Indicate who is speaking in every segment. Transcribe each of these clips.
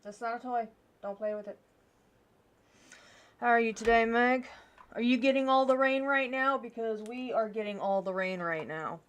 Speaker 1: That's not a toy. Don't play with it. How are you today, Meg? Are you getting all the rain right now? Because we are getting all the rain right now.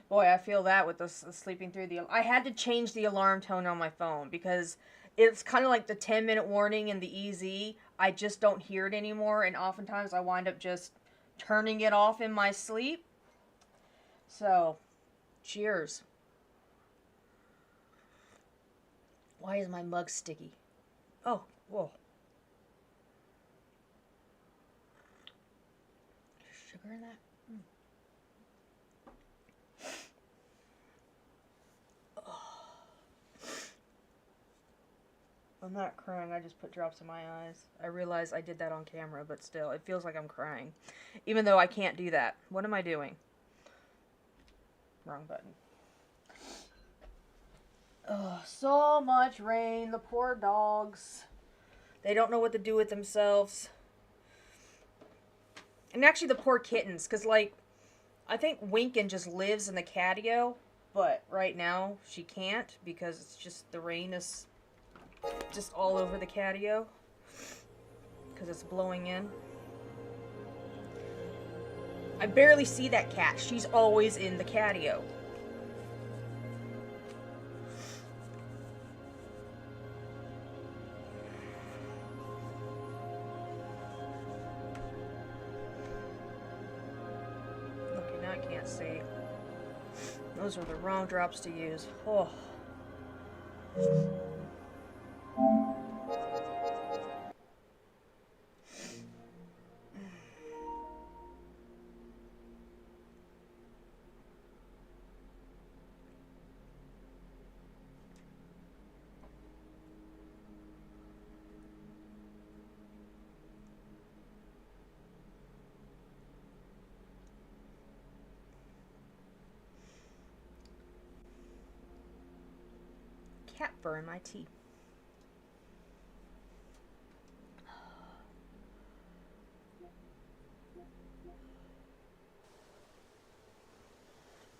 Speaker 1: Boy, I feel that with the sleeping through the... I had to change the alarm tone on my phone because it's kind of like the 10-minute warning in the EZ. I just don't hear it anymore, and oftentimes I wind up just turning it off in my sleep. So, cheers. Why is my mug sticky? Oh, whoa. Sugar in that? I'm not crying, I just put drops in my eyes. I realize I did that on camera, but still, it feels like I'm crying. Even though I can't do that. What am I doing? Wrong button. Oh, so much rain. The poor dogs. They don't know what to do with themselves. And actually the poor kittens, because, like, I think Winkin just lives in the catio, but right now she can't because it's just the rain is just all over the catio because it's blowing in. I barely see that cat. She's always in the catio. Okay, now I can't see. Those are the wrong drops to use. Oh. Cat fur in my tea.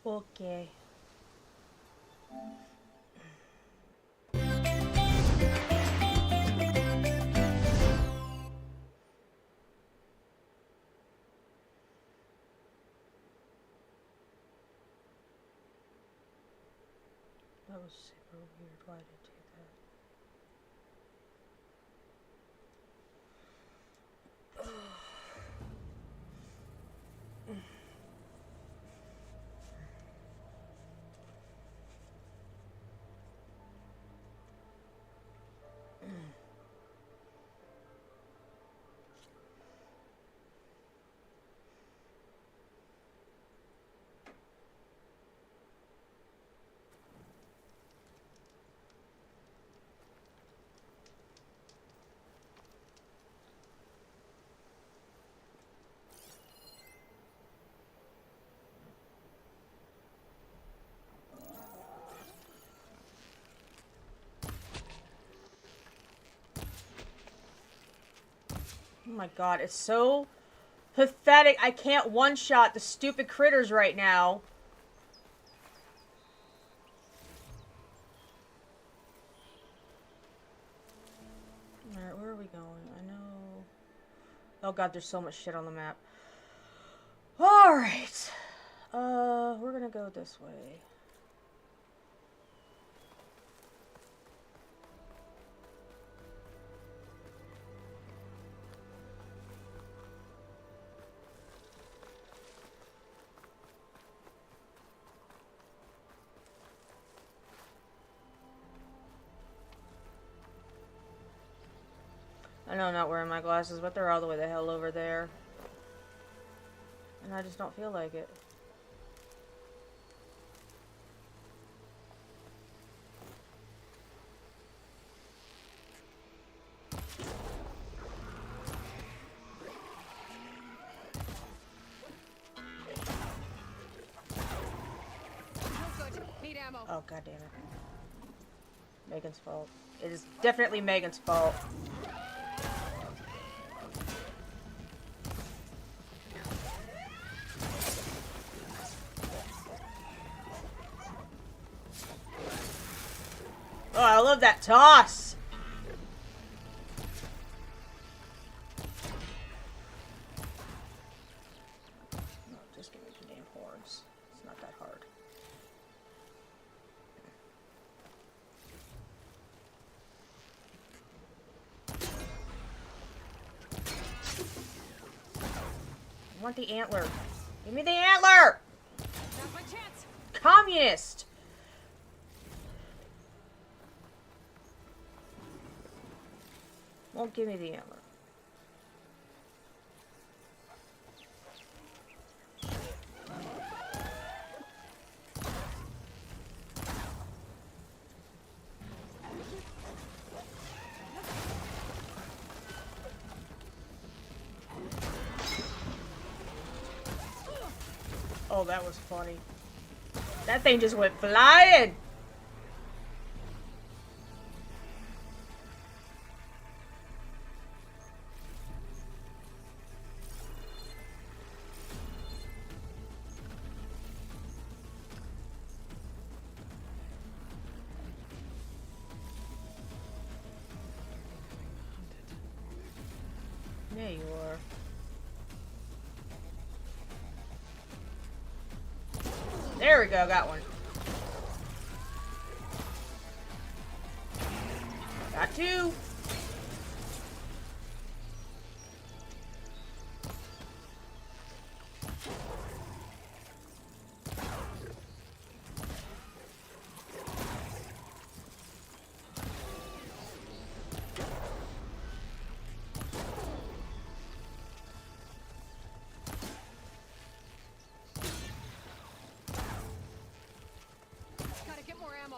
Speaker 1: Okay. That was super weird. Why did I do that? Oh my god, it's so pathetic. I can't one-shot the stupid critters right now. Alright, where are we going? I know... Oh god, there's so much shit on the map. Alright. We're gonna go this way. I know I'm not wearing my glasses, but they're all the way the hell over there. And I just don't feel like it. Oh, god damn it. Megan's fault. It is definitely Megan's fault. Oh, I love that toss! No, just give me the damn horns. It's not that hard. I want the antler. Give me the antler!
Speaker 2: Now's my chance.
Speaker 1: Communist! Won't give me the antler. Oh, that was funny. That thing just went flying! Yeah, you are. There we go, got one. Got two.
Speaker 2: Gotta get more ammo.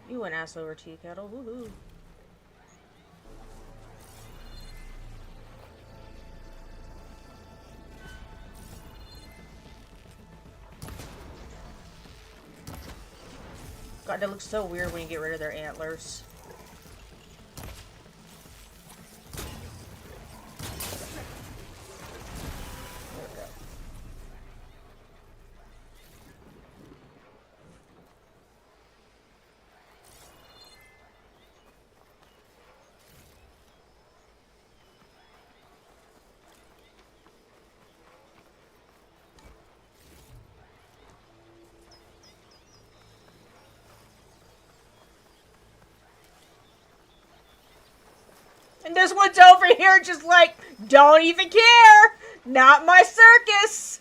Speaker 1: You went ass over tea kettle. Woohoo. God, that looks so weird when you get rid of their antlers. There we go. And this one's over here just like, don't even care! Not my circus!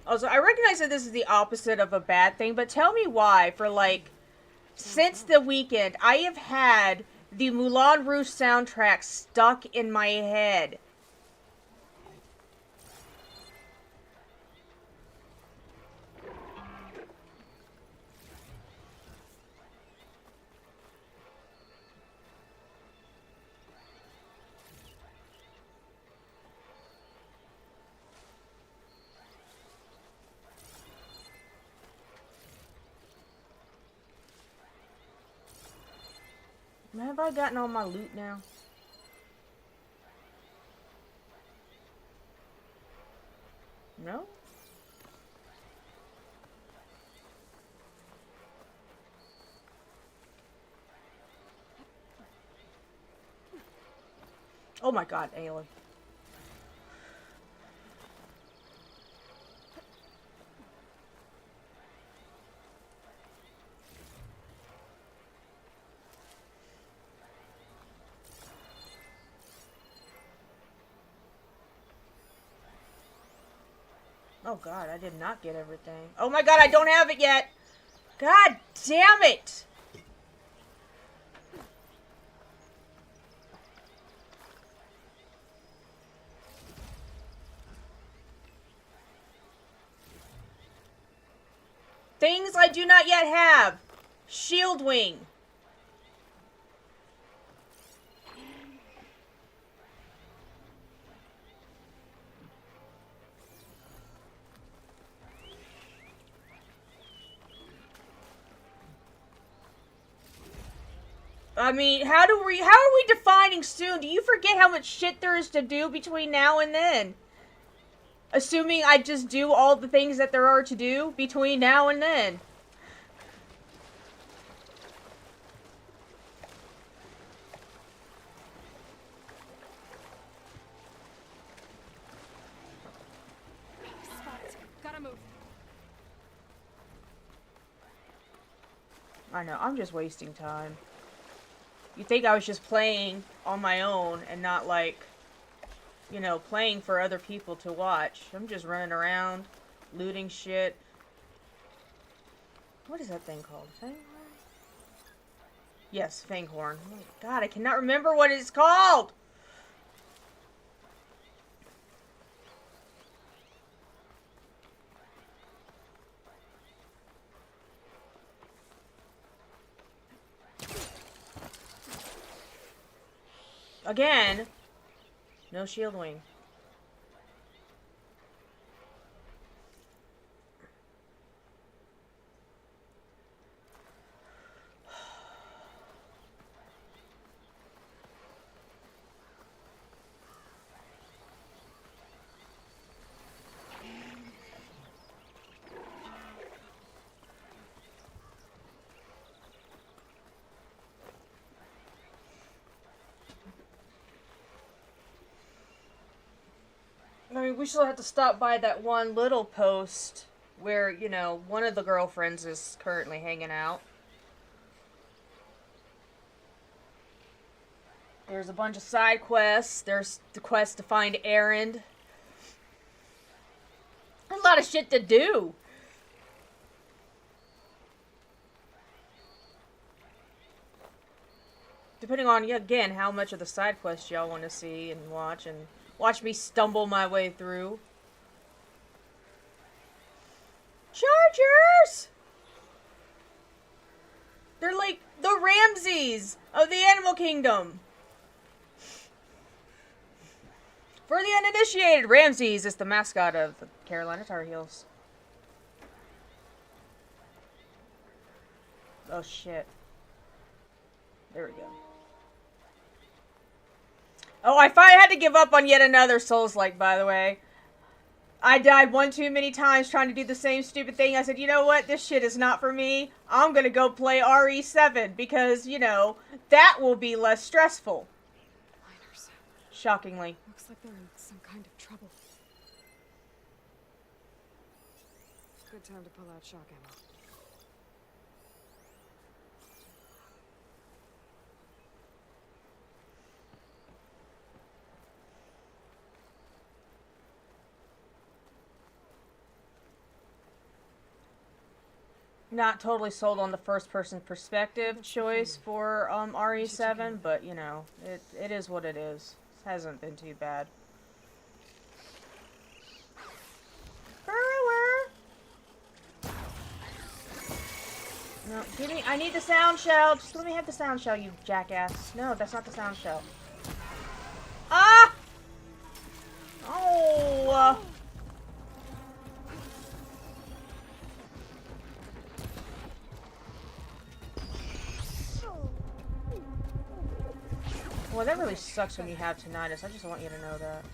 Speaker 1: Also, I recognize that this is the opposite of a bad thing, but tell me why, for like, since the weekend, I have had the Moulin Rouge soundtrack stuck in my head. Have I gotten all my loot now? No? Oh my god, Aelin. Oh god, I did not get everything. Oh my god, I don't have it yet! God damn it! Things I do not yet have. Shield wing. I mean, how are we defining soon? Do you forget how much shit there is to do between now and then? Assuming I just do all the things that there are to do between now and then.
Speaker 2: Spot. Gotta move.
Speaker 1: I know, I'm just wasting time. You'd think I was just playing on my own and not like, you know, playing for other people to watch. I'm just running around, looting shit. What is that thing called? Fanghorn? Yes, Fanghorn. Oh my god, I cannot remember what it's called! Again, no shield wing. I mean, we still have to stop by that one little post where, you know, one of the girlfriends is currently hanging out. There's a bunch of side quests. There's the quest to find Erend. There's a lot of shit to do. Depending on, again, how much of the side quests y'all want to see and watch me stumble my way through. Chargers! They're like the Ramses of the Animal Kingdom. For the uninitiated, Ramses is the mascot of the Carolina Tar Heels. Oh shit. There we go. Oh, I finally had to give up on yet another Souls-like, by the way. I died one too many times trying to do the same stupid thing. I said, you know what? This shit is not for me. I'm gonna go play RE7 because, you know, that will be less stressful.
Speaker 2: Miners.
Speaker 1: Shockingly.
Speaker 2: Looks like they're in some kind of trouble. Good time to pull out shock ammo.
Speaker 1: Not totally sold on the first-person perspective choice for RE7, but, you know, it is what it is. It hasn't been too bad. Burrower! No, give me, I need the sound shell. Just let me have the sound shell, you jackass. No, that's not the sound shell. Ah! Oh! Well, that really sucks when you have tinnitus. I just want you to know that.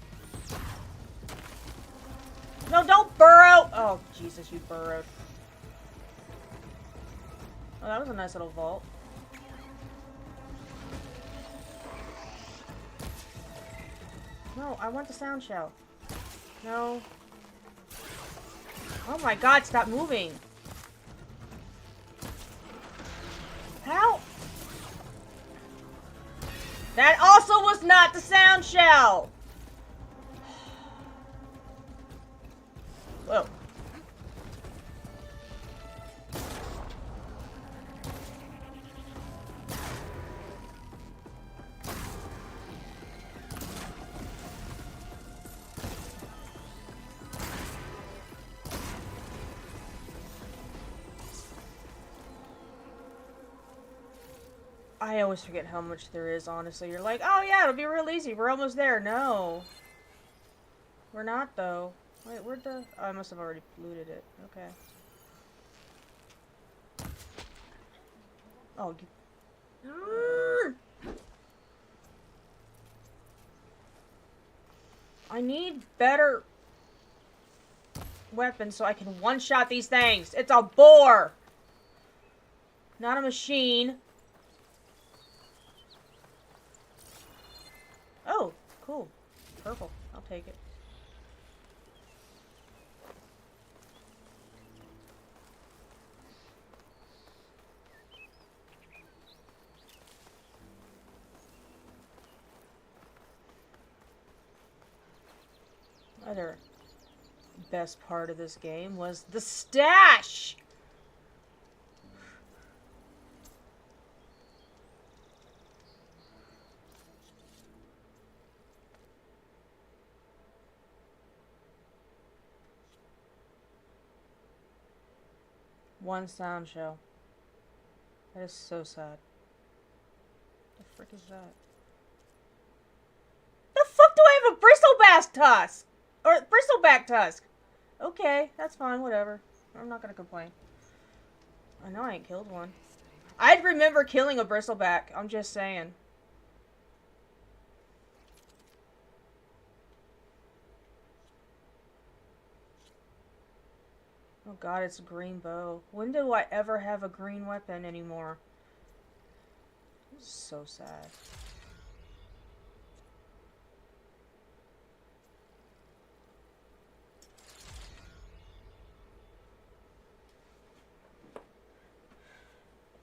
Speaker 1: No, don't burrow! Oh, Jesus, you burrowed. Oh, that was a nice little vault. No, I want the sound shell. No. Oh my god, stop moving. How? That also was not the sound shell! Whoa. I always forget how much there is, honestly. You're like, oh yeah, it'll be real easy. We're almost there. No. We're not, though. Wait, where'd the... Oh, I must have already looted it. Okay. Oh, I need better weapons so I can one-shot these things. It's a boar! Not a machine. Oh, cool. Purple. I'll take it. Other best part of this game was the stash! One sound show. That is so sad. The frick is that? The fuck do I have a bristleback tusk? Or bristleback tusk? Okay, that's fine, whatever. I'm not gonna complain. I know I ain't killed one. I'd remember killing a bristleback, I'm just saying. Oh god, it's a green bow. When do I ever have a green weapon anymore? This is so sad.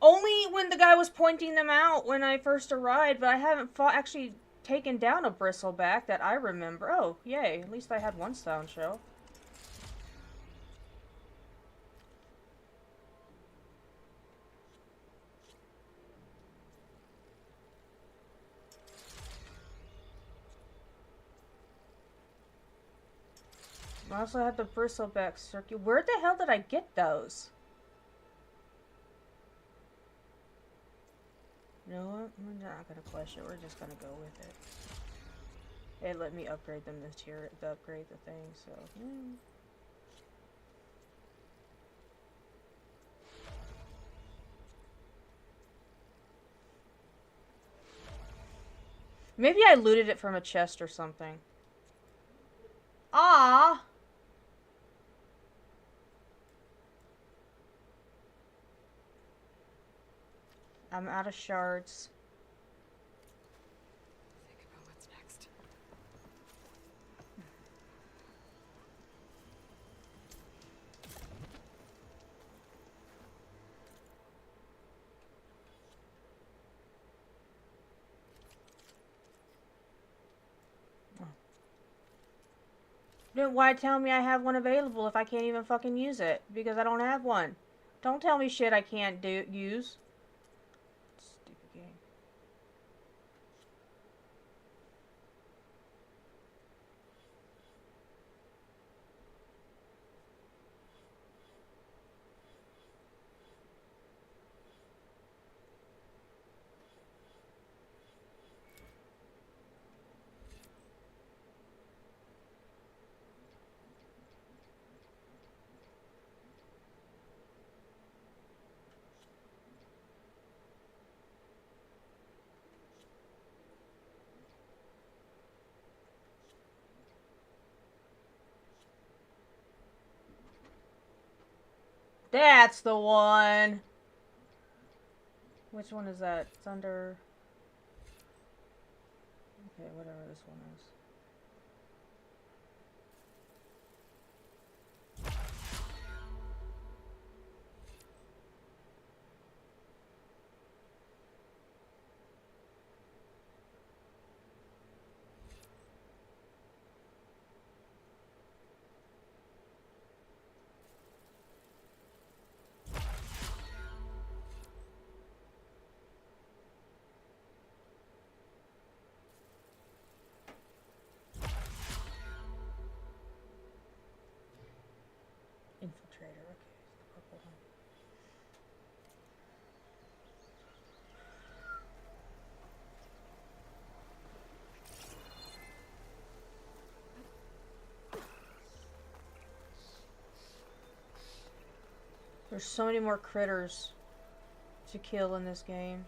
Speaker 1: Only when the guy was pointing them out when I first arrived, but I haven't actually taken down a bristleback that I remember. Oh, yay. At least I had one sound show. I also had the bristleback circuit. Where the hell did I get those? You know what? We're not gonna question it. We're just gonna go with it. It let me upgrade them this tier to upgrade the thing, so. Maybe I looted it from a chest or something. Ah. I'm out of shards.
Speaker 2: Think about what's next.
Speaker 1: Then why tell me I have one available if I can't even fucking use it? Because I don't have one. Don't tell me shit I can't use. Stupid game. That's the one. Which one is that? It's under... Okay, whatever this one is. There's so many more critters to kill in this game.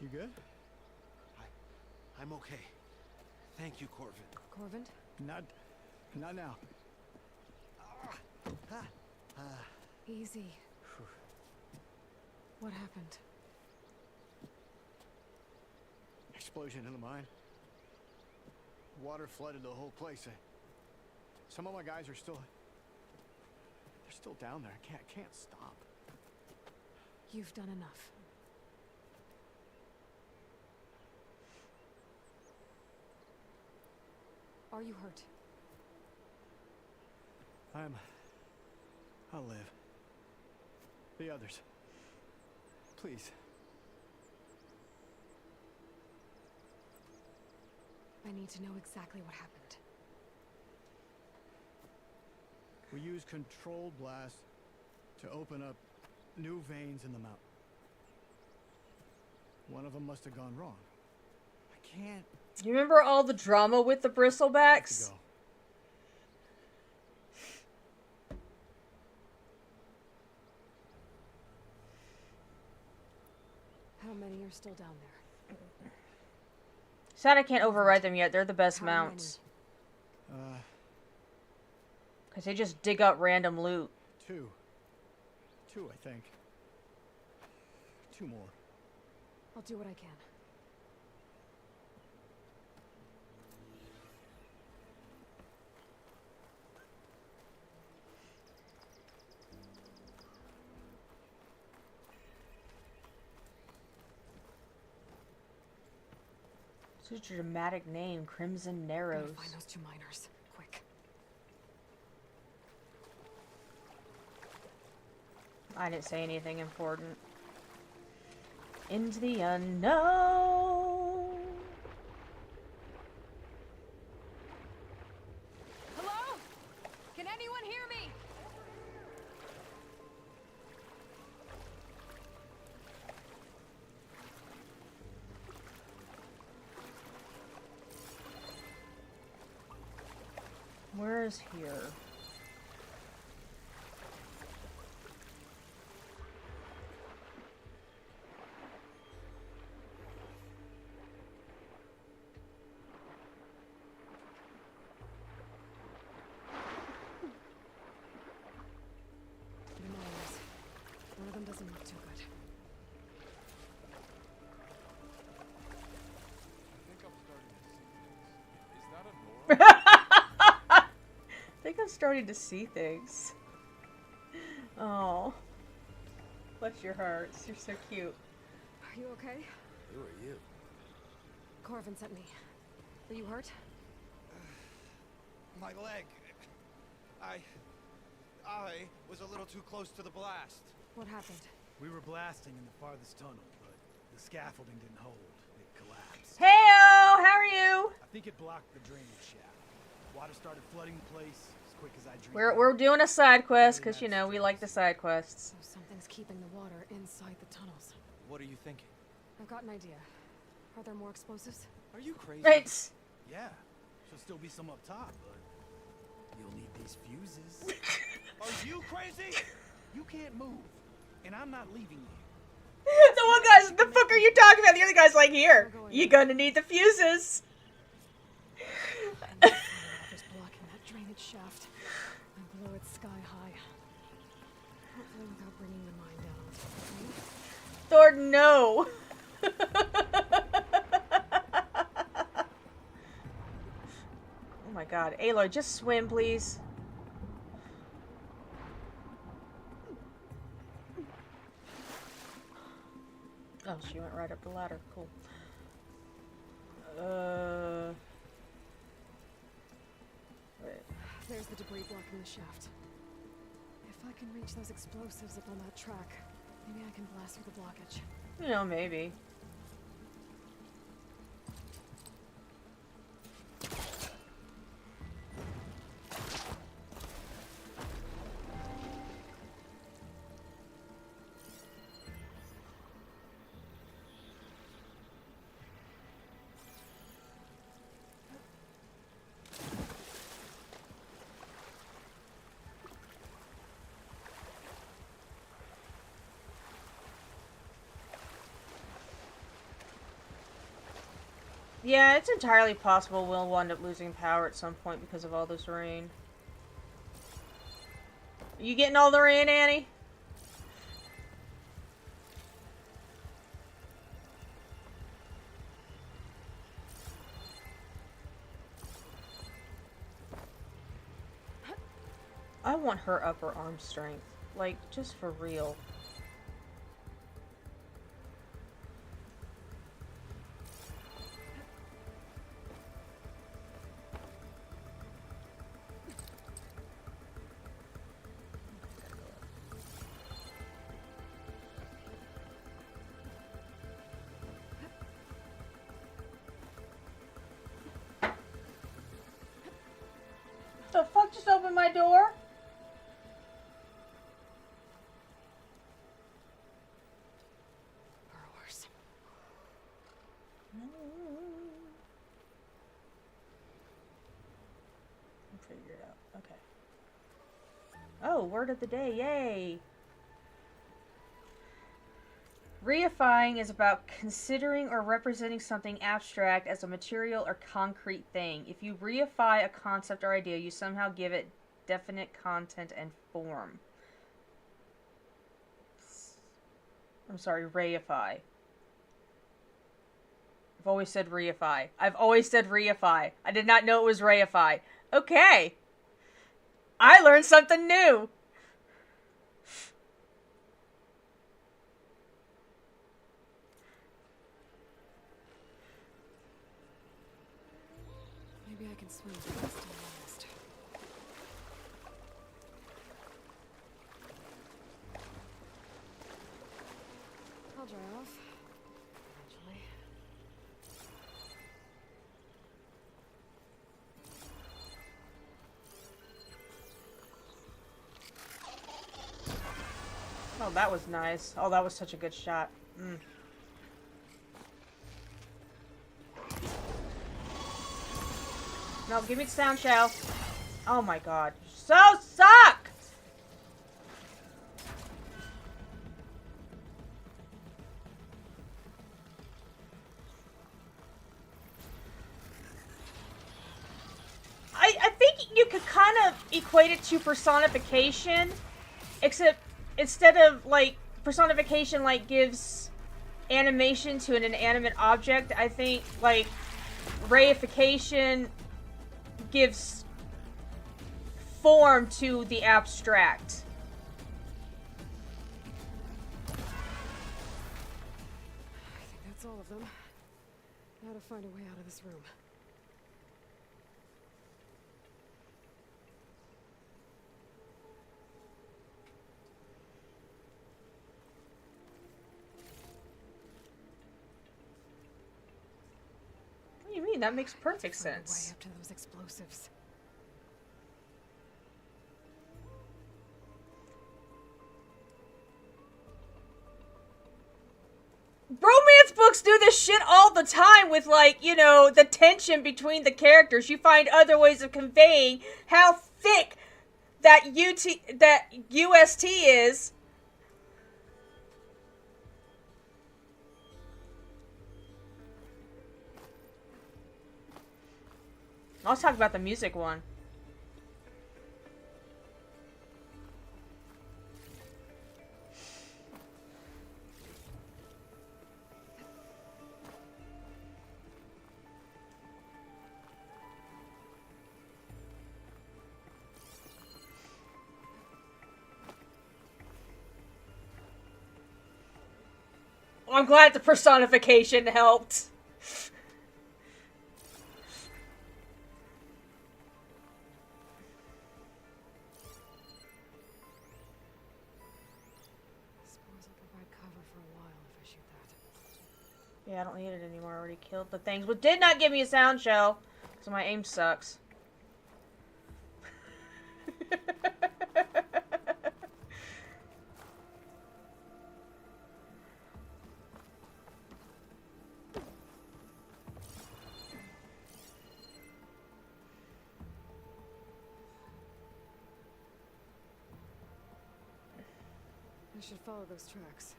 Speaker 3: You good?
Speaker 4: I'm okay. Thank you, Corvin.
Speaker 2: Corvin?
Speaker 3: Not now.
Speaker 2: Easy. What happened?
Speaker 3: Explosion in the mine. Water flooded the whole place. Some of my guys are still... They're still down there. I can't stop.
Speaker 2: You've done enough. Are you hurt?
Speaker 3: I'll live. The others. Please.
Speaker 2: I need to know exactly what happened.
Speaker 3: We used controlled blast to open up new veins in the mountain. One of them must have gone wrong. I can't...
Speaker 1: Do you remember all the drama with the bristlebacks?
Speaker 3: Go.
Speaker 2: How many are still down there?
Speaker 1: Sad I can't override them yet. They're the best
Speaker 2: How
Speaker 1: mounts.
Speaker 3: Uh,
Speaker 1: Because they just dig up random loot.
Speaker 3: two. Two, I think. Two more.
Speaker 2: I'll do what I can.
Speaker 1: Such a dramatic name, Crimson
Speaker 2: Gotta
Speaker 1: Narrows.
Speaker 2: find those two miners. Quick.
Speaker 1: I didn't say anything important. Into the unknown.
Speaker 2: Hello? Can anyone hear me?
Speaker 1: Where is here?
Speaker 2: The miners. One of them doesn't look too good.
Speaker 1: I think I'm starting to see things. Oh. Bless your hearts. You're so cute.
Speaker 2: Are you okay?
Speaker 4: Who are you?
Speaker 2: Corvin sent me. Are you hurt?
Speaker 4: My leg. I was a little too close to the blast.
Speaker 2: What happened?
Speaker 5: We were blasting in the farthest tunnel, but the scaffolding didn't hold. It collapsed.
Speaker 1: Heyo! How are you?
Speaker 5: I think it blocked the drainage shaft. Water started flooding the place as quick as I dreamed.
Speaker 1: We're doing a side quest because, you know, we like the side quests.
Speaker 2: So something's keeping the water inside the tunnels.
Speaker 4: What are you thinking?
Speaker 2: I've got an idea. Are there more explosives?
Speaker 4: Are you crazy?
Speaker 1: It's...
Speaker 5: Yeah, there'll still be some up top, but you'll need these fuses.
Speaker 4: Are you crazy?
Speaker 5: You can't move, and I'm not leaving you.
Speaker 1: The one guy's, the fuck are you talking about? The other guy's like, here, you're gonna need the fuses.
Speaker 2: Water's blocking that drainage shaft. And below it's sky high. Hopefully without bringing the mine down.
Speaker 1: Thor, no. Oh my god. Aloy, just swim, please. Oh, she went right up the ladder. Cool. Wait.
Speaker 2: There's the debris blocking the shaft. If I can reach those explosives up on that track, maybe I can blast through the blockage.
Speaker 1: You know, maybe. Yeah, it's entirely possible we'll wind up losing power at some point because of all this rain. Are you getting all the rain, Annie? I want her upper arm strength. Like, just for real. The fuck just opened my door?
Speaker 2: Burrowers.
Speaker 1: Figure it out. Okay. Oh, word of the day. Yay. Reifying is about considering or representing something abstract as a material or concrete thing. If you reify a concept or idea, you somehow give it definite content and form. I'm sorry, reify. I've always said reify. I've always said reify. I did not know it was reify. Okay. I learned something new.
Speaker 2: Maybe I can swim fast and fast. I'll dry off. Eventually.
Speaker 1: Oh, that was nice. Oh, that was such a good shot. No, give me the sound shell. Oh my god. You so suck! I think you could kind of equate it to personification, except instead of, like, personification, like, gives animation to an inanimate object, I think, like, reification gives form to the abstract.
Speaker 2: I think that's all of them. Now to find a way out of this room.
Speaker 1: What do you mean? That makes perfect
Speaker 2: Find a way
Speaker 1: sense.
Speaker 2: up to those explosives.
Speaker 1: Romance books do this shit all the time with, like, you know, the tension between the characters. You find other ways of conveying how thick that UST is. Let's talk about the music one. I'm glad the personification helped.
Speaker 2: Suppose I'll provide cover for a while if I shoot that.
Speaker 1: Yeah, I don't need it anymore. I already killed the things, but did not give me a sound shell, so my aim sucks.
Speaker 2: I should follow those tracks.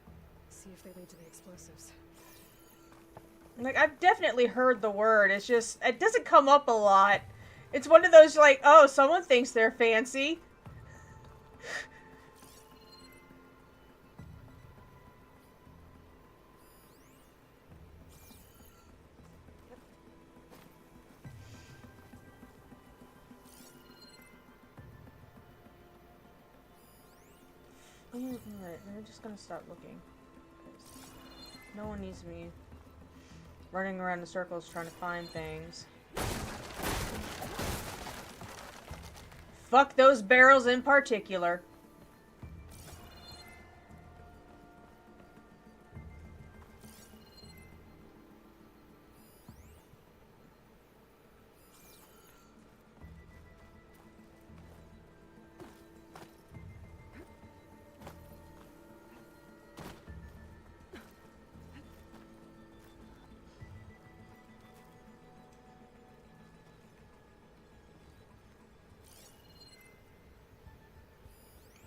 Speaker 2: See if they lead to the explosives.
Speaker 1: Like, I've definitely heard the word. It's just, it doesn't come up a lot. It's one of those, like, oh, someone thinks they're fancy. Alright, I'm just gonna stop looking. No one needs me running around in circles trying to find things. Fuck those barrels in particular.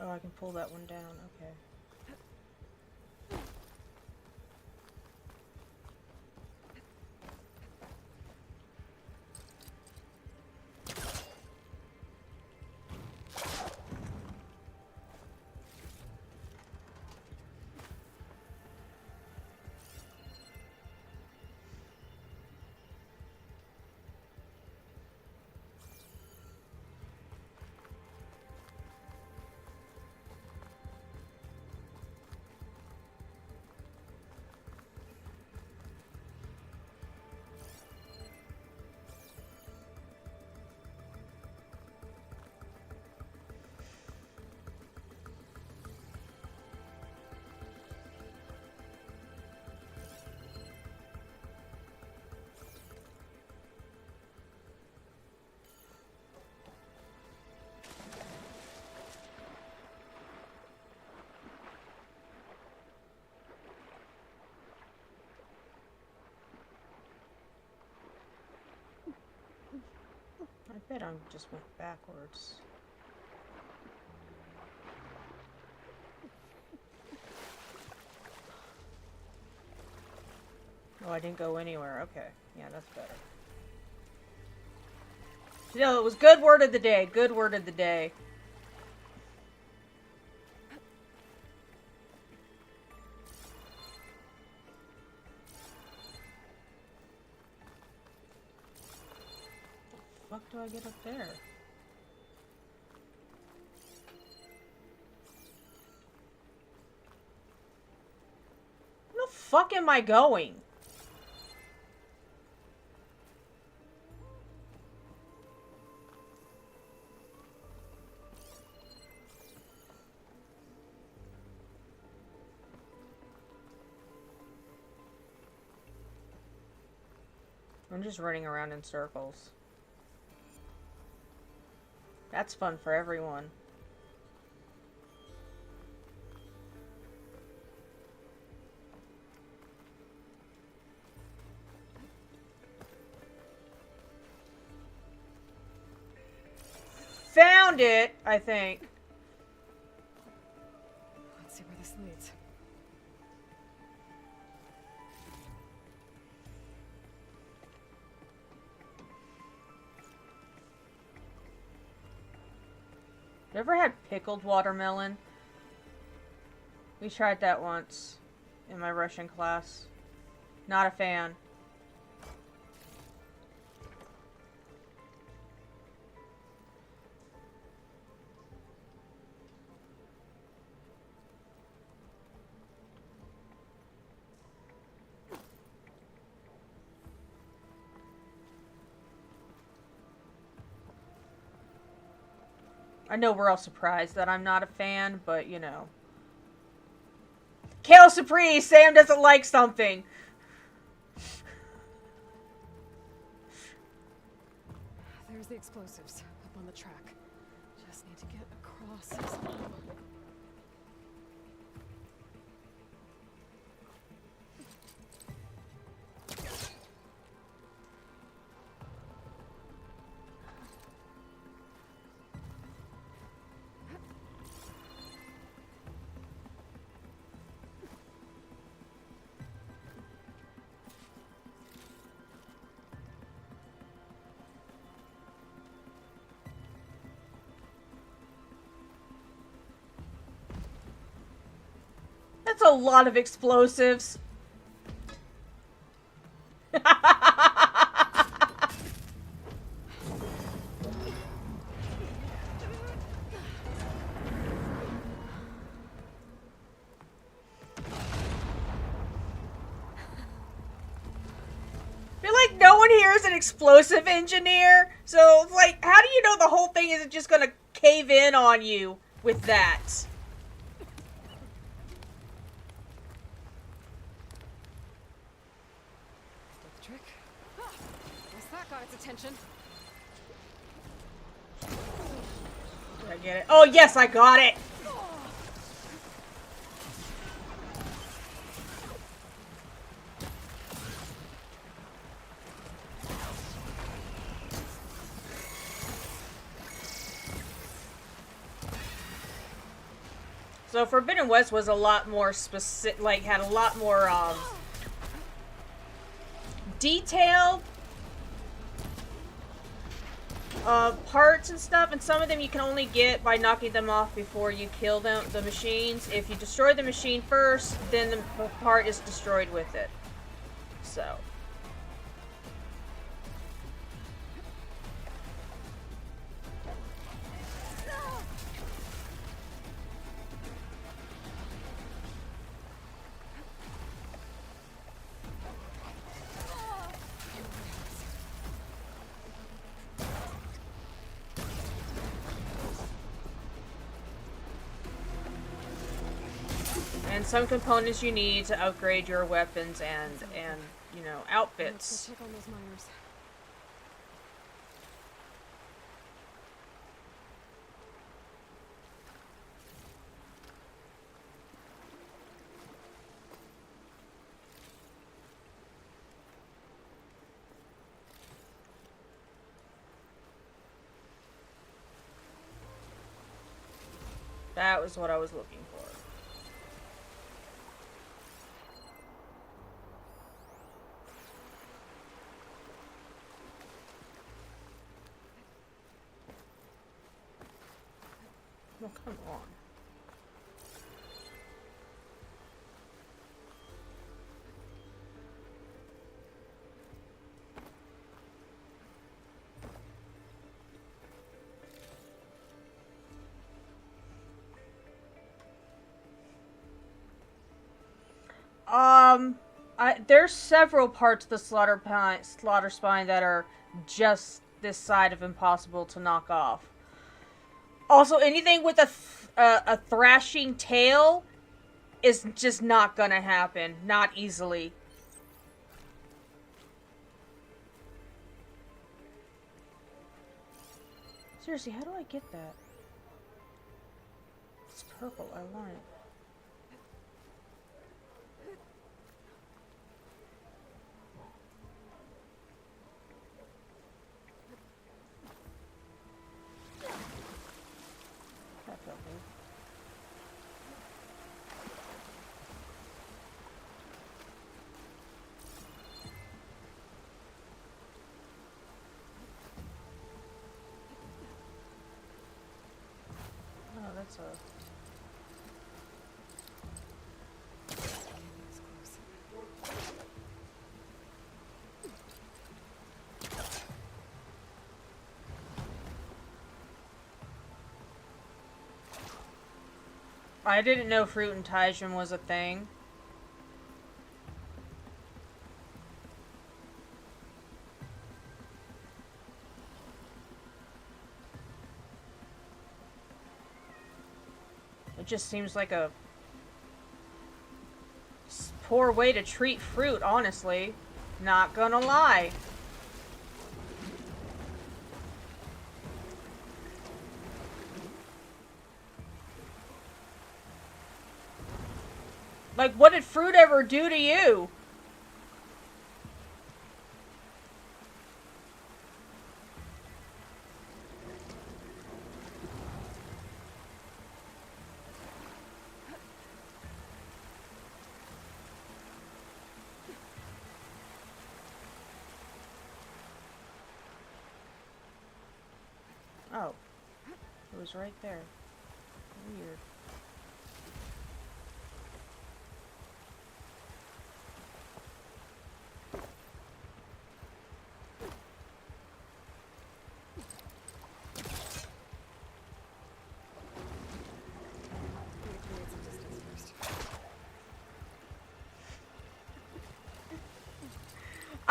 Speaker 1: Oh, I can pull that one down. Okay. I bet I just went backwards. Oh, I didn't go anywhere. Okay. Yeah, that's better. No, it was good word of the day. Good word of the day. How the fuck do I get up there? Where the fuck am I going? I'm just running around in circles. That's fun for everyone. Found it, I think.
Speaker 2: Let's see where this leads.
Speaker 1: You ever had pickled watermelon? We tried that once in my Russian class. Not a fan. I know we're all surprised that I'm not a fan, but you know. Kale Surprise! Sam doesn't like something!
Speaker 2: There's the explosives up on the track. Just need to get across.
Speaker 1: That's a lot of explosives. I feel like no one here is an explosive engineer, so it's like, how do you know the whole thing isn't just gonna cave in on you with that?
Speaker 2: Trick. Ah, guess that got its attention.
Speaker 1: Did I get it? Oh yes, I got it! So Forbidden West was a lot more specific, like had a lot more detailed parts and stuff, and some of them you can only get by knocking them off before you kill them, the machines. If you destroy the machine first, then the part is destroyed with it. So. And some components you need to upgrade your weapons and you know,
Speaker 2: Let's
Speaker 1: outfits.
Speaker 2: go check on those miners.
Speaker 1: That was what I was looking for. Oh, come on. There's several parts of the slaughter spine that are just this side of impossible to knock off. Also, anything with a thrashing tail is just not gonna happen. Not easily. Seriously, how do I get that? It's purple. I want it. That felt good. Oh, that's a...
Speaker 2: That's close.
Speaker 1: I didn't know fruit and Tijin was a thing. It just seems like a poor way to treat fruit, honestly. Not gonna lie. Like, what did fruit ever do to you? Oh. It was right there. Weird.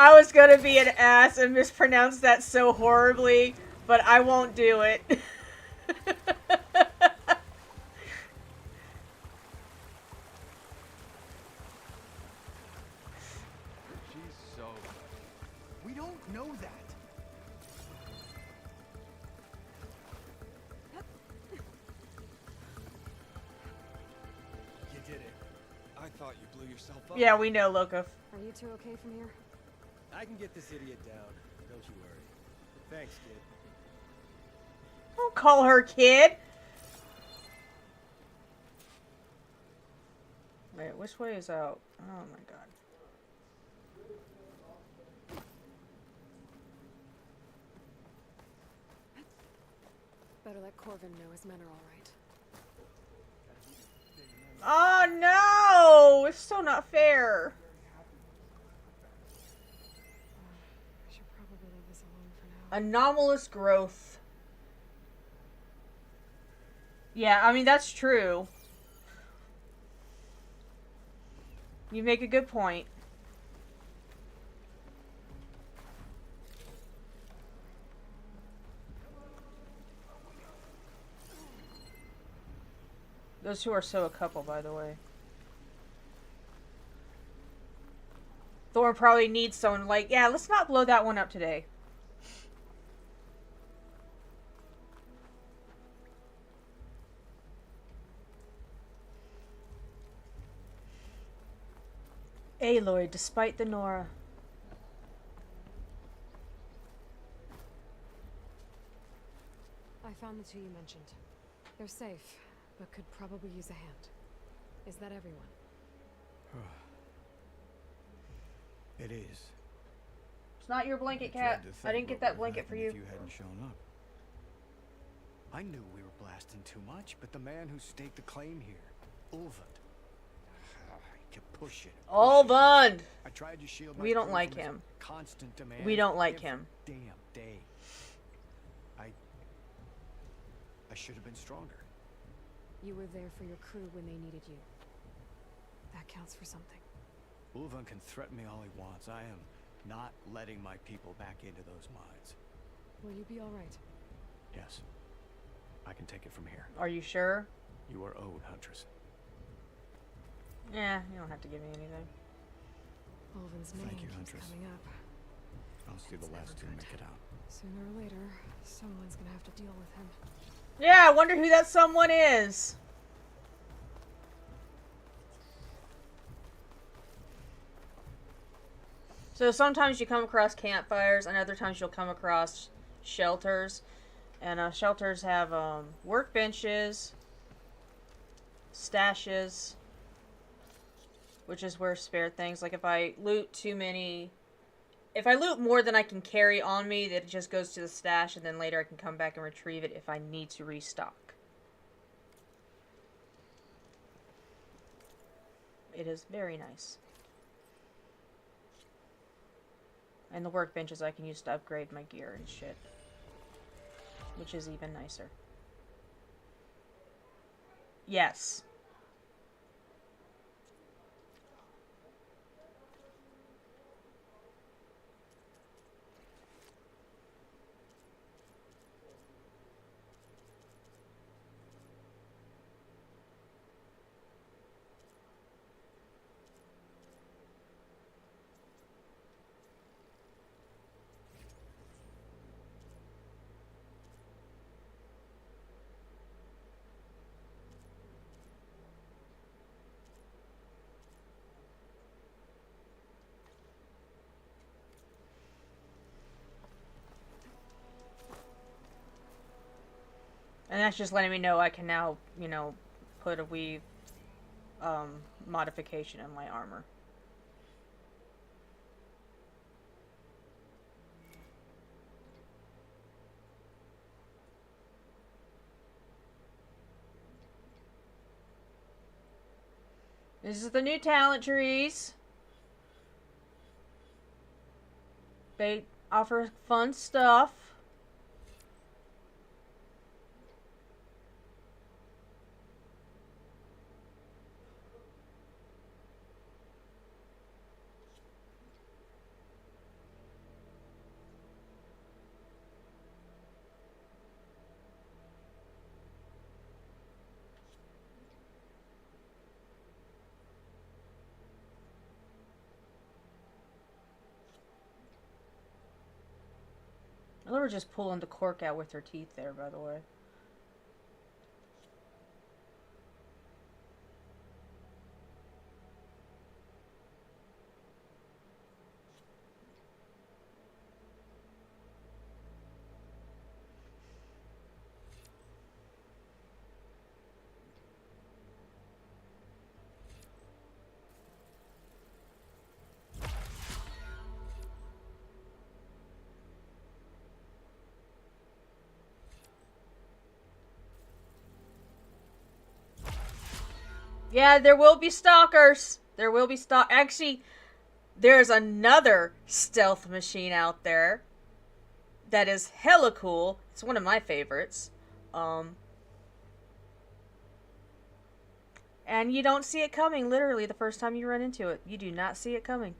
Speaker 1: I was gonna be an ass and mispronounce that so horribly, but I won't do it.
Speaker 4: She's so...
Speaker 3: We don't know that.
Speaker 5: You did it.
Speaker 4: I thought you blew yourself up.
Speaker 1: Yeah, we know, Loka.
Speaker 2: Are you two okay from here?
Speaker 5: I can get this idiot down. Don't you worry. Thanks, kid.
Speaker 1: Don't call her kid. Wait, which way is out? Oh my god.
Speaker 2: Better let Corvin know his men are all right.
Speaker 1: Oh no! It's still not fair.
Speaker 2: I should probably leave this alone for now.
Speaker 1: Anomalous growth. Yeah, I mean, that's true. You make a good point. Those two are so a couple, by the way. Thorn probably needs someone like, yeah, let's not blow that one up today. Aloy, despite the Nora.
Speaker 2: I found the two you mentioned. They're safe, but could probably use a hand. Is that everyone?
Speaker 3: It is.
Speaker 1: It's not your blanket,
Speaker 3: I dread
Speaker 1: Cat.
Speaker 3: to
Speaker 1: I
Speaker 3: think
Speaker 1: didn't get
Speaker 3: what
Speaker 1: that
Speaker 3: would
Speaker 1: blanket
Speaker 3: happen
Speaker 1: for you.
Speaker 3: If you hadn't shown up. I knew we were blasting too much, but the man who staked the claim here, Ulvund, he kept pushing.
Speaker 1: Ulvund!
Speaker 3: I tried to shield my
Speaker 1: We don't
Speaker 3: crew
Speaker 1: like
Speaker 3: from his
Speaker 1: him.
Speaker 3: constant demand.
Speaker 1: We don't like
Speaker 3: every
Speaker 1: him.
Speaker 3: Damn day. I should have been stronger.
Speaker 2: You were there for your crew when they needed you. That counts for something.
Speaker 3: Ulvund can threaten me all he wants. I am not letting my people back into those mines.
Speaker 2: Will you be all right?
Speaker 3: Yes. I can take it from here.
Speaker 1: Are you sure?
Speaker 3: You are owed, Huntress.
Speaker 1: Yeah, you don't have to give me anything.
Speaker 2: Ulvin's name
Speaker 3: Thank you,
Speaker 2: keeps
Speaker 3: Huntress.
Speaker 2: coming up.
Speaker 3: I'll see the
Speaker 2: It's
Speaker 3: last two
Speaker 2: never good.
Speaker 3: make it out.
Speaker 2: Sooner or later, someone's gonna have to deal with him.
Speaker 1: Yeah, I wonder who that someone is. So sometimes you come across campfires, and other times you'll come across shelters. And shelters have workbenches, stashes, which is where spare things. Like if I loot too many, if I loot more than I can carry on me, that it just goes to the stash, and then later I can come back and retrieve it if I need to restock. It is very nice. And the workbenches I can use to upgrade my gear and shit. Which is even nicer. Yes. And that's just letting me know I can now, you know, put a wee modification in my armor. This is the new talent trees. They offer fun stuff. I love her just pulling the cork out with her teeth there, by the way. Yeah, there will be stalkers. There will be Actually, there's another stealth machine out there that is hella cool. It's one of my favorites. And you don't see it coming, literally, the first time you run into it. You do not see it coming.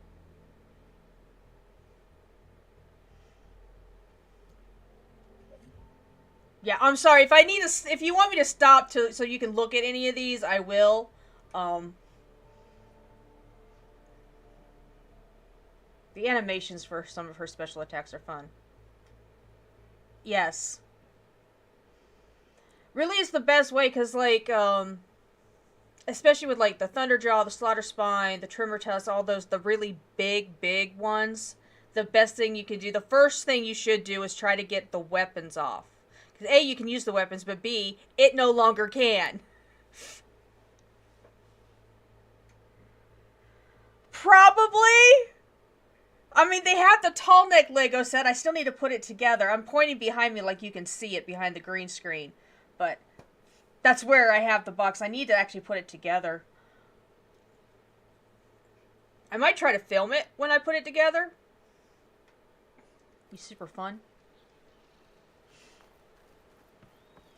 Speaker 1: Yeah, I'm sorry. If you want me to stop so you can look at any of these, I will. The animations for some of her special attacks are fun. Yes. Really is the best way, because, like, especially with, like, the Thunderjaw, the Slaughter Spine, the Tremor Tusk, all those, the really big ones, the best thing you can do, the first thing you should do is try to get the weapons off. Because A, you can use the weapons, but B, it no longer can. Probably? I mean, they have the tall neck Lego set. I still need to put it together. I'm pointing behind me like you can see it behind the green screen. But that's where I have the box. I need to actually put it together. I might try to film it when I put it together. Be super fun.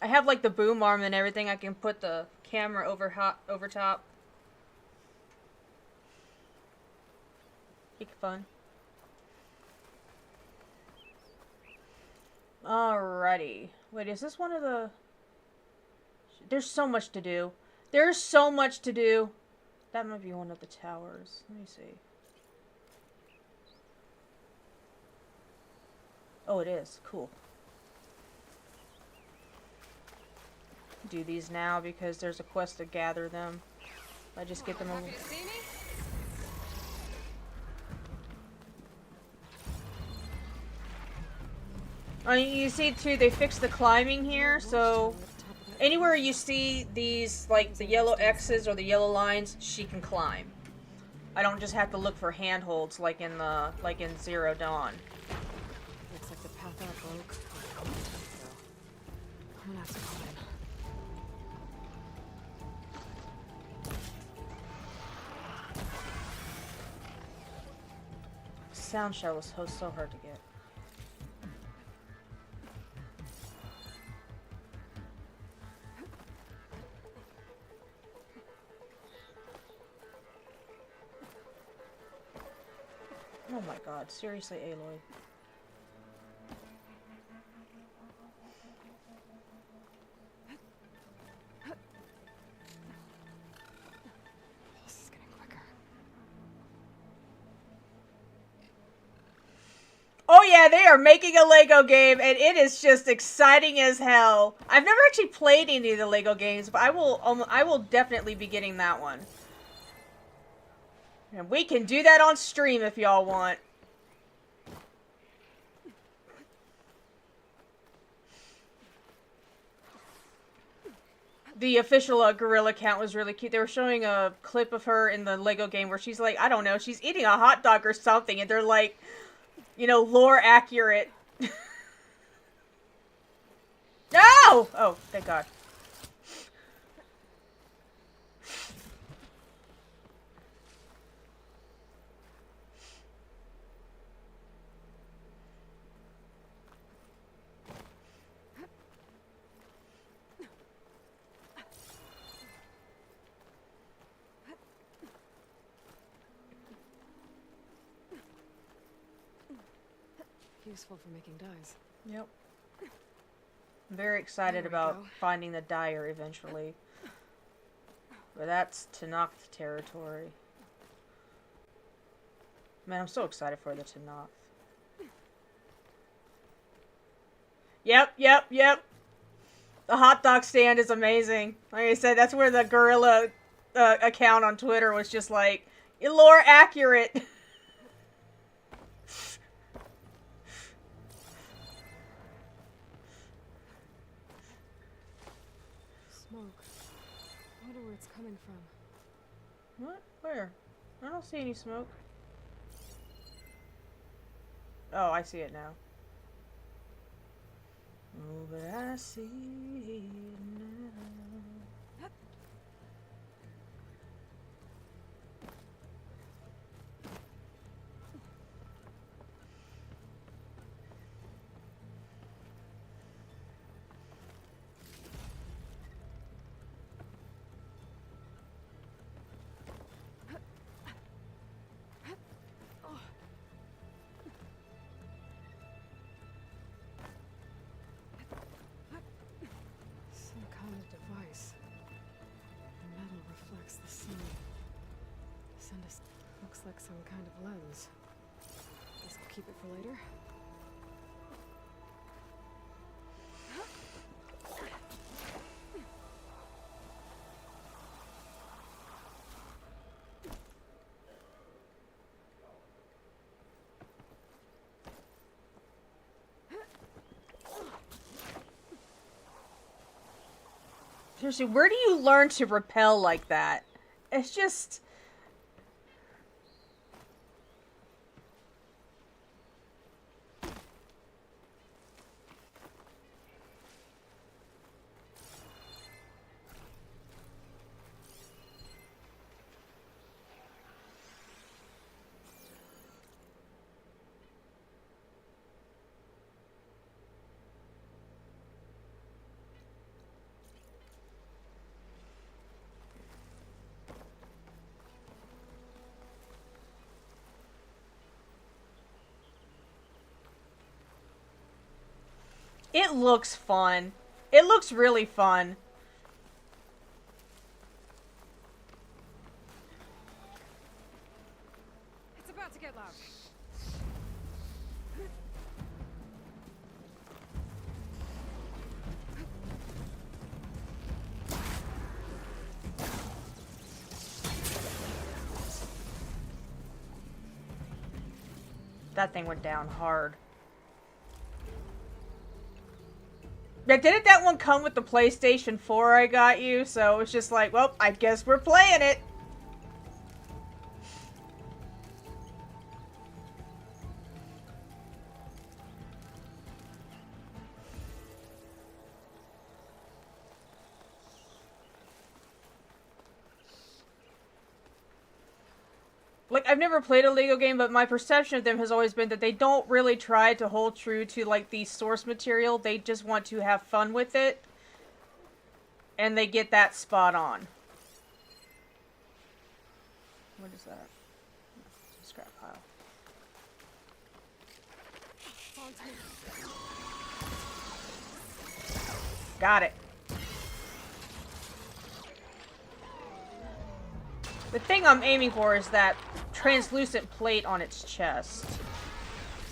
Speaker 1: I have like the boom arm and everything. I can put the camera over top. Be fun. Alrighty. Wait, is this one of the... There's so much to do. There's so much to do. That might be one of the towers. Let me see. Oh, it is. Cool. Do these now because there's a quest to gather them. I just get them over. You see too, they fixed the climbing here, so anywhere you see these, like the yellow X's or the yellow lines, she can climb. I don't just have to look for handholds like in Zero Dawn.
Speaker 2: Looks like the path out broke. I'm gonna have to climb.
Speaker 1: Sound shell was so hard to get. Oh my god, seriously, Aloy.
Speaker 2: This is getting quicker.
Speaker 1: Oh yeah, they are making a Lego game, and it is just exciting as hell. I've never actually played any of the Lego games, but I will definitely be getting that one. And we can do that on stream if y'all want. The official gorilla count was really cute. They were showing a clip of her in the Lego game where she's like, I don't know, she's eating a hot dog or something, and they're like, you know, lore accurate. No! Oh, thank God.
Speaker 2: Useful for making dyes.
Speaker 1: Yep. I'm very excited about finding the dyer eventually. But that's Tenakth territory. Man, I'm so excited for the Tenakth. Yep. The hot dog stand is amazing. Like I said, that's where the gorilla account on Twitter was just like, lore accurate.
Speaker 2: Smoke. I wonder where it's coming from.
Speaker 1: What? Where? I don't see any smoke. Oh, I see it now. Oh, but I see it now.
Speaker 2: Some kind of device. The metal reflects the sun. Looks like some kind of lens. Guess I'll keep it for later.
Speaker 1: Seriously, where do you learn to repel like that? It's just... It looks fun. It looks really fun.
Speaker 2: It's about to get loud.
Speaker 1: That thing went down hard. Now, didn't that one come with the PlayStation 4 I got you? So it was just like, well, I guess we're playing it. Like, I've never played a Lego game, but my perception of them has always been that they don't really try to hold true to, like, the source material. They just want to have fun with it. And they get that spot on. What is that? Scrap pile. Got it. The thing I'm aiming for is that translucent plate on its chest.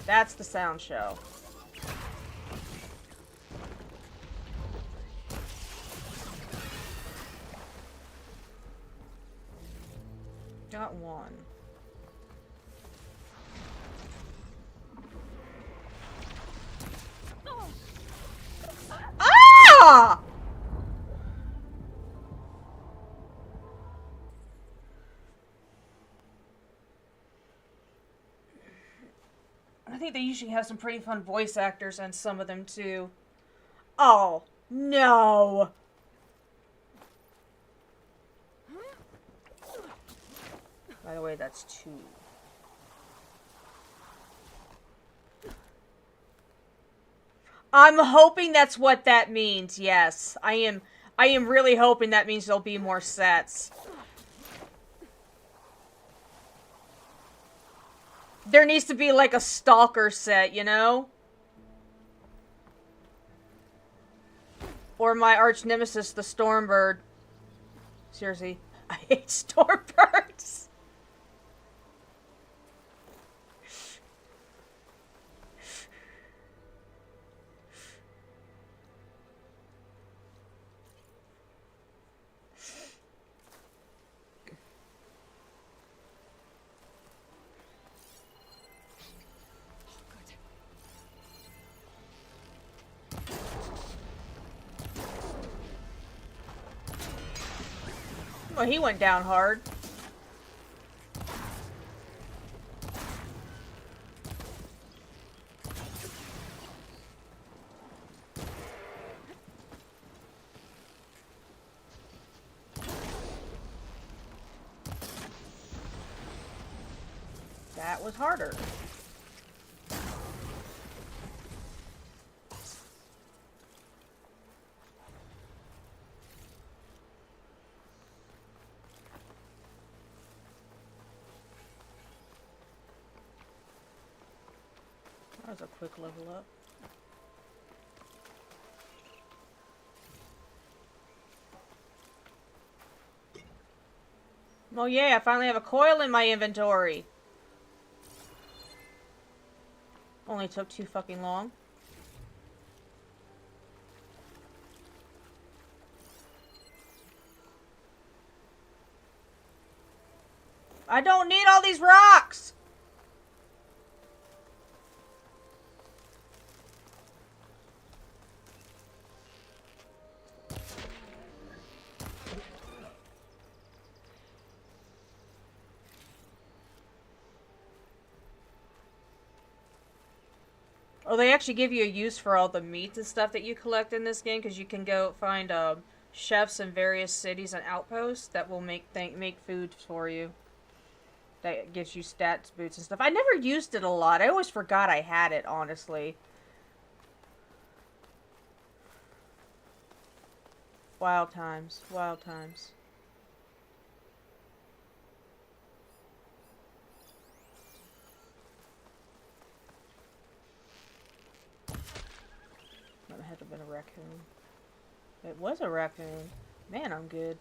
Speaker 1: That's the sound show. Got one. Ah! I think they usually have some pretty fun voice actors and some of them too. Oh, no. By the way, that's 2. I'm hoping that's what that means, yes. I am really hoping that means there'll be more sets. There needs to be like a stalker set, you know? Or my arch nemesis, the Stormbird. Seriously, I hate Stormbirds. Oh, he went down hard. That was harder. That was a quick level up. Oh yeah, I finally have a coil in my inventory. Only took too fucking long. I don't need all these rocks! Oh, they actually give you a use for all the meats and stuff that you collect in this game, because you can go find chefs in various cities and outposts that will make food for you. That gives you stats, boots, and stuff. I never used it a lot. I always forgot I had it, honestly. Wild times. Wild times. That had to have been a raccoon. It was a raccoon. Man, I'm good.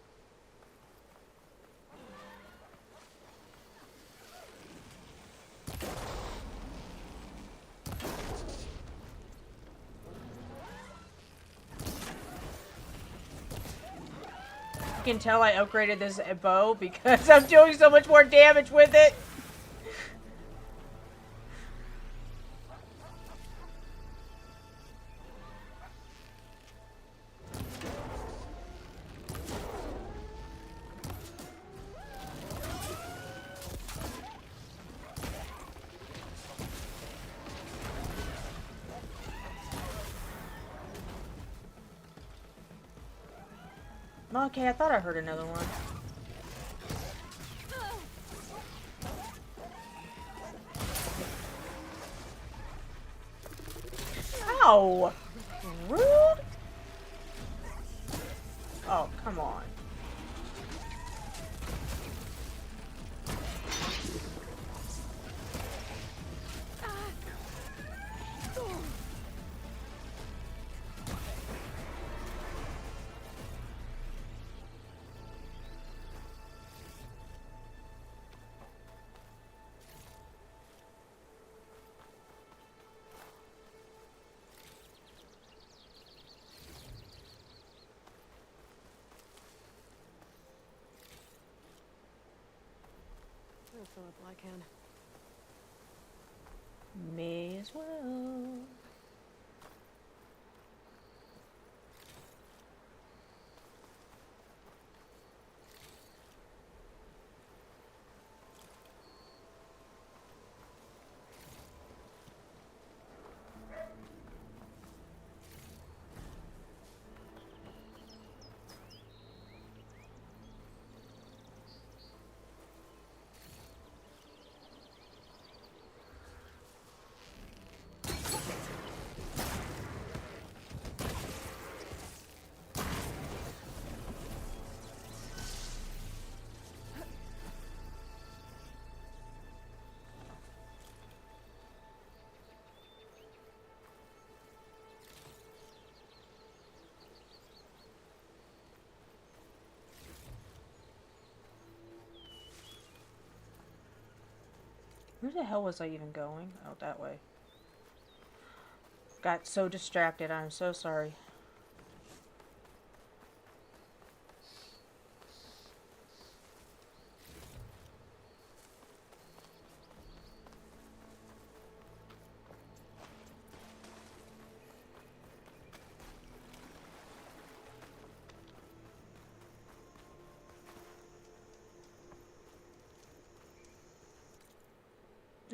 Speaker 1: You can tell I upgraded this bow because I'm doing so much more damage with it. Okay, I thought I heard another one. Ow! Rude! Oh, come on.
Speaker 2: I'll fill up like can.
Speaker 1: May as well. Where the hell was I even going? Oh, that way. Got so distracted. I'm so sorry.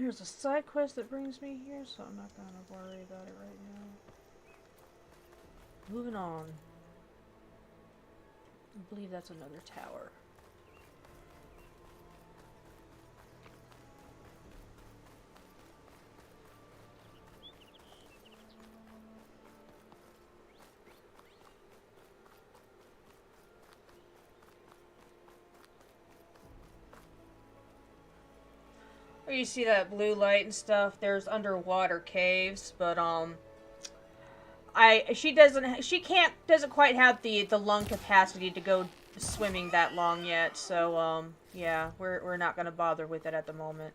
Speaker 1: There's a side quest that brings me here, so I'm not gonna worry about it right now. Moving on. I believe that's another tower. Where you see that blue light and stuff, there's underwater caves, but she doesn't quite have the lung capacity to go swimming that long yet, so yeah, we're not gonna bother with it at the moment.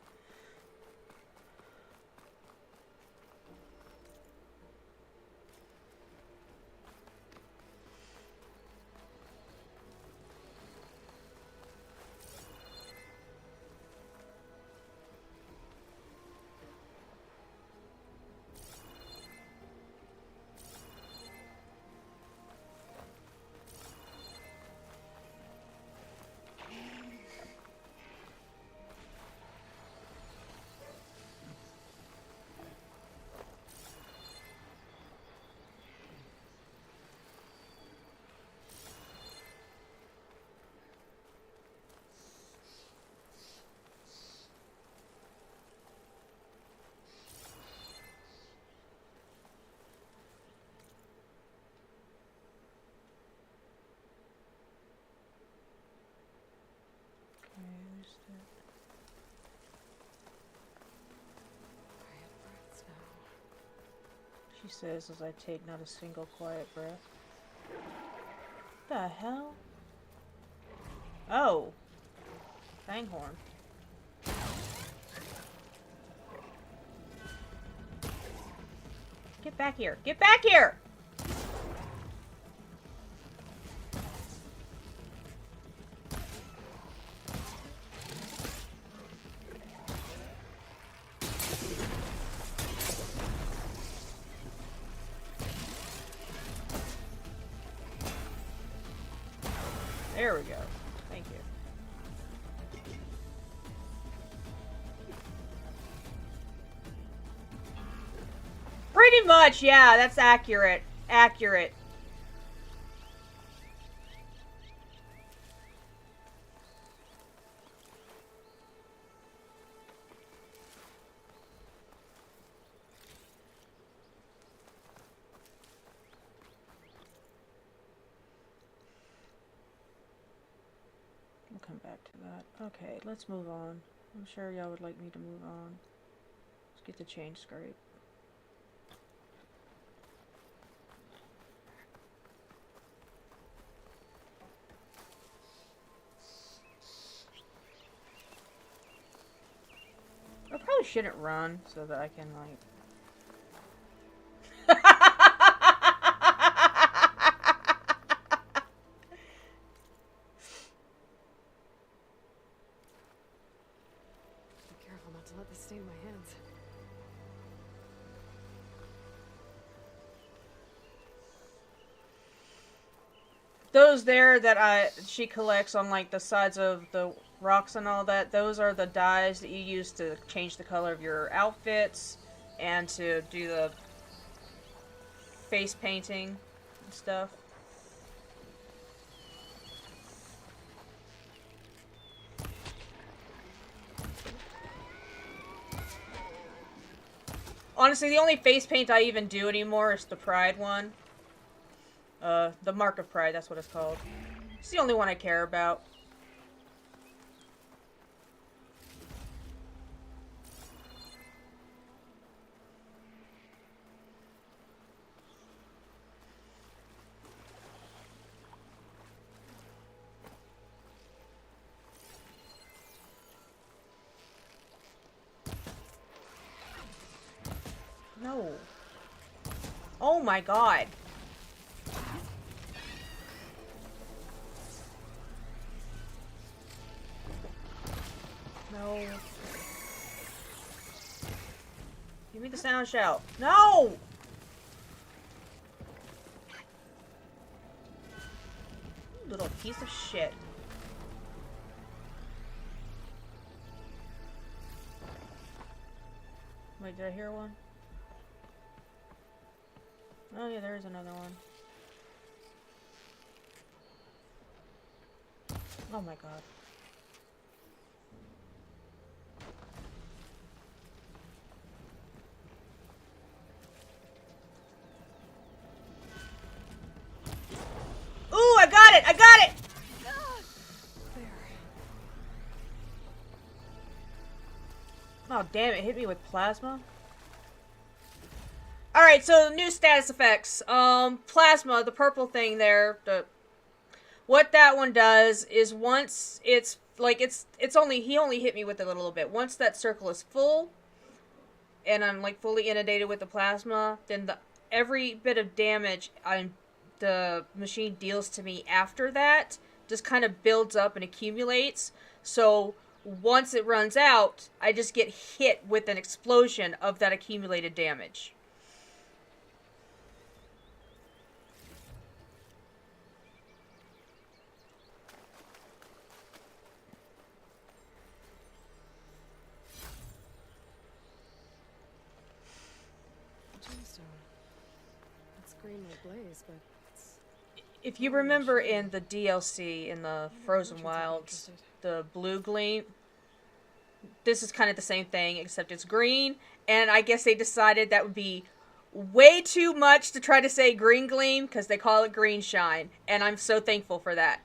Speaker 1: She says as I take not a single quiet breath. The hell? Oh. Fanghorn. Get back here. Get back here! There we go. Thank you. Pretty much, yeah, that's accurate. Accurate. We'll come back to that. Okay, let's move on. I'm sure y'all would like me to move on. Let's get the chain scrape. I probably shouldn't run so that I can, like...
Speaker 2: Be careful not to let this stain my hands.
Speaker 1: Those there that she collects on, like, the sides of the rocks and all that, those are the dyes that you use to change the color of your outfits and to do the face painting and stuff. Honestly, the only face paint I even do anymore is the Pride one. The Mark of Pride, that's what it's called. It's the only one I care about. No. Oh my god. No. Give me the sound shout. No! Little piece of shit. Wait, did I hear one? Oh yeah, there is another one. Oh my god. Ooh, I got it! I got it!
Speaker 2: There.
Speaker 1: Oh damn, it hit me with plasma. Alright, so new status effects. Plasma, the purple thing there, what that one does is once it's like he only hit me with it a little bit. Once that circle is full and I'm like fully inundated with the plasma, then every bit of damage the machine deals to me after that just kind of builds up and accumulates. So once it runs out, I just get hit with an explosion of that accumulated damage.
Speaker 2: Gemstone. It's green like blaze, but it's...
Speaker 1: If you remember in the DLC in the Frozen
Speaker 2: Merchants would be
Speaker 1: Wilds,
Speaker 2: interested.
Speaker 1: the blue gleam, this is kind of the same thing, except it's green, and I guess they decided that would be way too much to try to say green gleam, because they call it green shine, and I'm so thankful for that.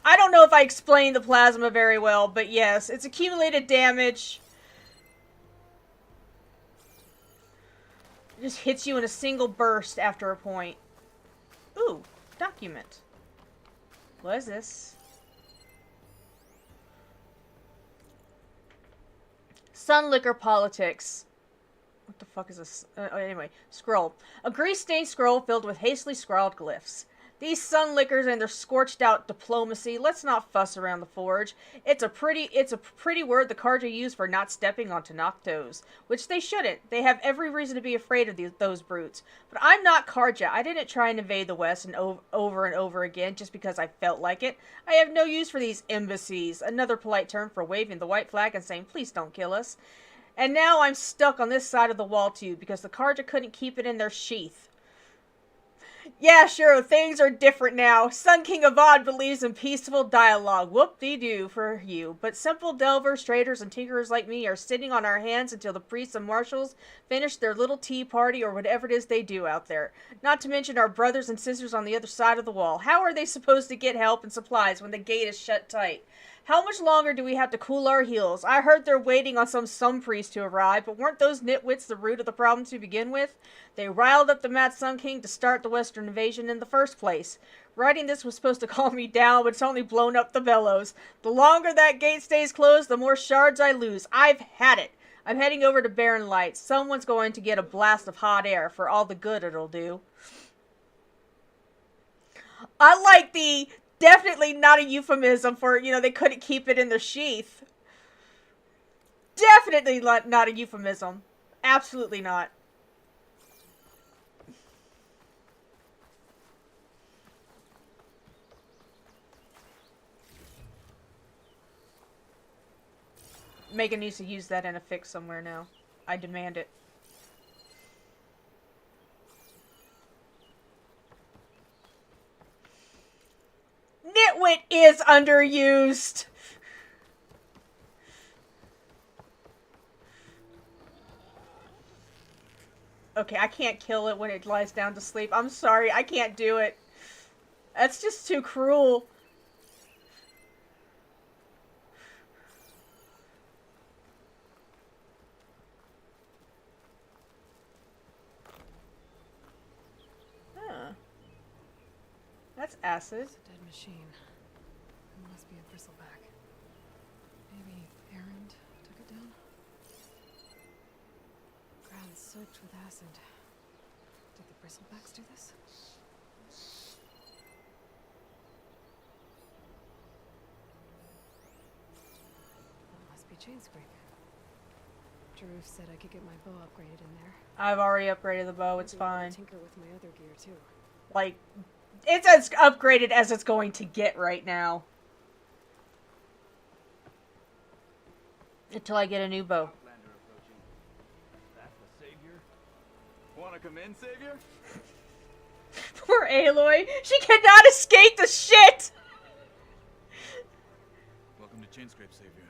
Speaker 1: I don't know if I explained the plasma very well, but yes, it's accumulated damage. It just hits you in a single burst after a point. Ooh, document. What is this? Sunlicker politics. What the fuck is this? Anyway, scroll. A grease-stained scroll filled with hastily scrawled glyphs. These sunlickers and their scorched-out diplomacy. Let's not fuss around the forge. It's a pretty word the Carja use for not stepping onto Noctos, which they shouldn't. They have every reason to be afraid of those brutes. But I'm not Carja. I didn't try and invade the West over and over again just because I felt like it. I have no use for these embassies. Another polite term for waving the white flag and saying, "Please don't kill us." And now I'm stuck on this side of the wall too because the Carja couldn't keep it in their sheath. Yeah, sure, things are different now. Sun King Avad believes in peaceful dialogue. Whoop-de-doo for you. But simple delvers, traders, and tinkerers like me are sitting on our hands until the priests and marshals finish their little tea party or whatever it is they do out there. Not to mention our brothers and sisters on the other side of the wall. How are they supposed to get help and supplies when the gate is shut tight? How much longer do we have to cool our heels? I heard they're waiting on some sun priest to arrive, but weren't those nitwits the root of the problem to begin with? They riled up the Mad Sun King to start the Western invasion in the first place. Writing this was supposed to calm me down, but it's only blown up the bellows. The longer that gate stays closed, the more shards I lose. I've had it. I'm heading over to Barren Lights. Someone's going to get a blast of hot air for all the good it'll do. I like the... Definitely not a euphemism for, they couldn't keep it in their sheath. Definitely not a euphemism. Absolutely not. Megan needs to use that in a fix somewhere now. I demand it. Nitwit is underused. Okay, I can't kill it when it lies down to sleep. I'm sorry, I can't do it. That's just too cruel. Huh. That's acid.
Speaker 2: It's a dead machine. It must be a bristleback. Maybe Erend took it down? Ground soaked with acid. Did the bristlebacks do this? That must be Chainscrape. Jaruf said I could get my bow upgraded in there.
Speaker 1: I've already upgraded the bow, it's
Speaker 2: Maybe I
Speaker 1: fine.
Speaker 2: can tinker with my other gear too.
Speaker 1: Like, it's as upgraded as it's going to get right now. Until I get a new bow.
Speaker 4: Outlander approaching. That's the savior. Wanna come in, savior?
Speaker 1: Poor Aloy. She cannot escape the shit!
Speaker 4: Welcome to Chainscrape, savior.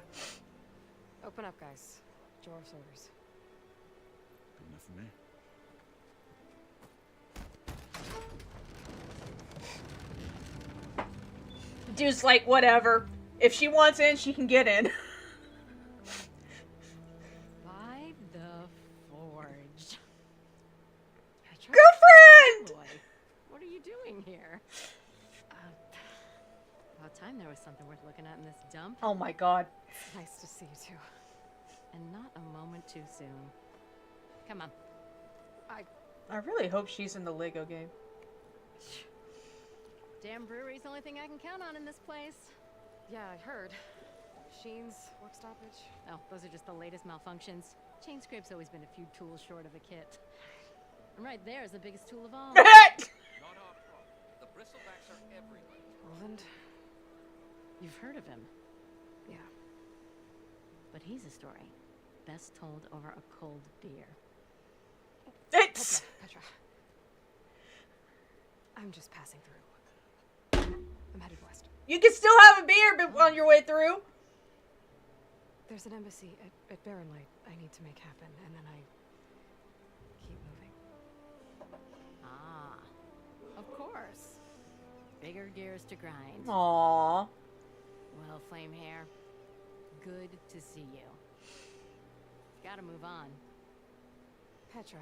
Speaker 2: Open up, guys. Jor's orders.
Speaker 4: Good enough for me.
Speaker 1: Dude's like, whatever. If she wants in, she can get in.
Speaker 2: By the forge. Petra?
Speaker 1: Girlfriend!
Speaker 2: Boy, what are you doing here? About time there was something worth looking at in this dump.
Speaker 1: Oh my god.
Speaker 2: Nice to see you too. And not a moment too soon. Come on.
Speaker 1: I really hope she's in the Lego game.
Speaker 2: Damn brewery's the only thing I can count on in this place. Yeah, I heard. Machines, work stoppage. Oh, those are just the latest malfunctions. Chainscrape's always been a few tools short of a kit. And right there is the biggest tool of all.
Speaker 6: Not our problem. The bristlebacks are everywhere.
Speaker 2: Roland?
Speaker 7: You've heard of him,
Speaker 2: Yeah.
Speaker 7: but he's a story best told over a cold beer.
Speaker 1: It's...
Speaker 2: Petra. I'm just passing through. I'm headed west.
Speaker 1: You can still have a beer on your way through.
Speaker 2: There's an embassy at Barren Light I need to make happen, and then I keep moving.
Speaker 7: Ah, of course. Bigger gears to grind.
Speaker 1: Aww.
Speaker 7: Well, Flame Hair, good to see you. Gotta move on.
Speaker 2: Petra.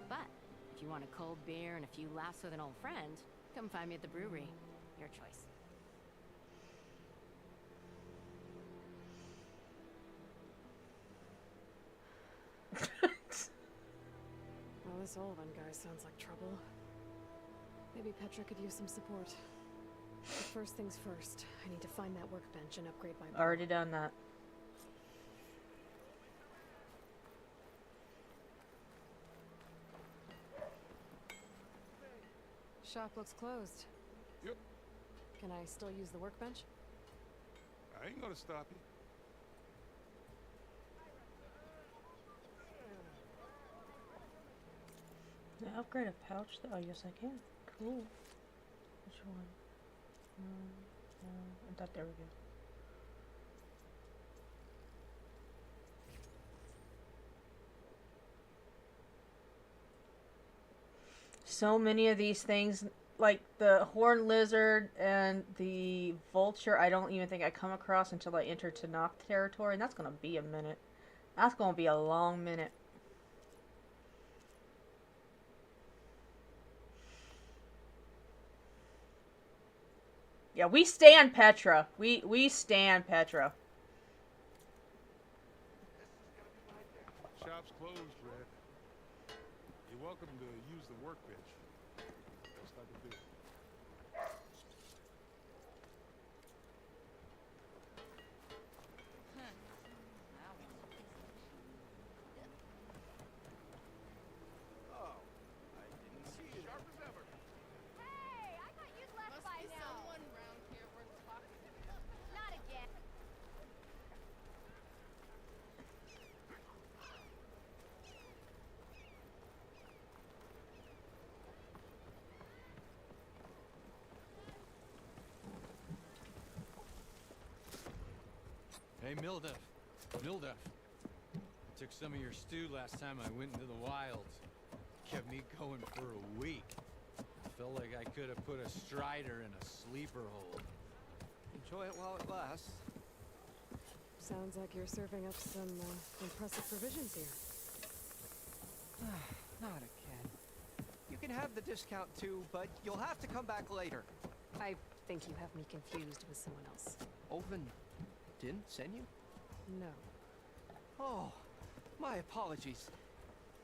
Speaker 7: But if you want a cold beer and a few laughs with an old friend, come find me at the brewery. Your choice.
Speaker 2: Well, this Olvan guy sounds like trouble. Maybe Petra could use some support. But first things first, I need to find that workbench and upgrade my bow.
Speaker 1: Already done that.
Speaker 2: Shop looks closed.
Speaker 8: Yep.
Speaker 2: Can I still use the workbench?
Speaker 8: I ain't gonna stop you.
Speaker 1: Can I upgrade a pouch? Oh, yes, I can. Cool. Which one? I thought there we go. So many of these things, like the horned lizard and the vulture, I don't even think I come across until I enter Tanakh territory, and that's gonna be a minute. That's gonna be a long minute. Yeah, we stand Petra. We stand Petra.
Speaker 8: Shop's closed, Red. You're welcome to use the workbench. Best I can do.
Speaker 3: Oh, I didn't see you. Sharp as ever.
Speaker 9: Hey, I thought you'd left
Speaker 10: Must
Speaker 9: by
Speaker 10: be
Speaker 9: now.
Speaker 10: someone round here worth talking to.
Speaker 9: Not again.
Speaker 4: Hey, Mildef. Mildef. I took some of your stew last time I went into the wilds. Kept me going for a week. I felt like I could have put a strider in a sleeper hold.
Speaker 3: Enjoy it while it lasts.
Speaker 2: Sounds like you're serving up some impressive provisions here.
Speaker 3: Not again. You can have the discount too, but you'll have to come back later.
Speaker 2: I think you have me confused with someone else.
Speaker 3: Oven didn't send you?
Speaker 2: No.
Speaker 3: Oh, my apologies.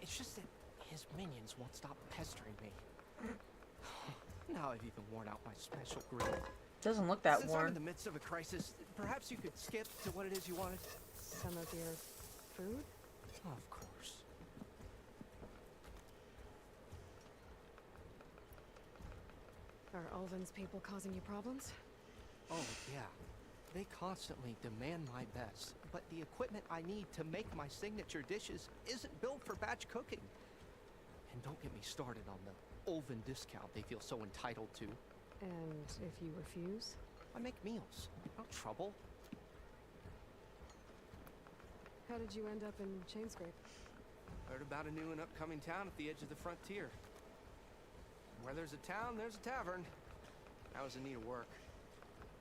Speaker 3: It's just that his minions won't stop pestering me. Now I've even worn out my special grill.
Speaker 1: Doesn't look that
Speaker 3: Since I'm in
Speaker 1: worn.
Speaker 3: the midst of a crisis, perhaps you could skip to what it is you wanted?
Speaker 2: Some of your food?
Speaker 3: Of course.
Speaker 2: Are Ulvin's people causing you problems?
Speaker 3: Oh, yeah.
Speaker 11: They constantly demand my best, but the equipment I need to make my signature dishes isn't built for batch cooking. And don't get me started on the Ulven discount they feel so entitled to.
Speaker 12: And if you refuse?
Speaker 11: I make meals, not trouble.
Speaker 12: How did you end up in Chainscrape?
Speaker 11: Heard about a new and upcoming town at the edge of the frontier. Where there's a town, there's a tavern. I was in need of work.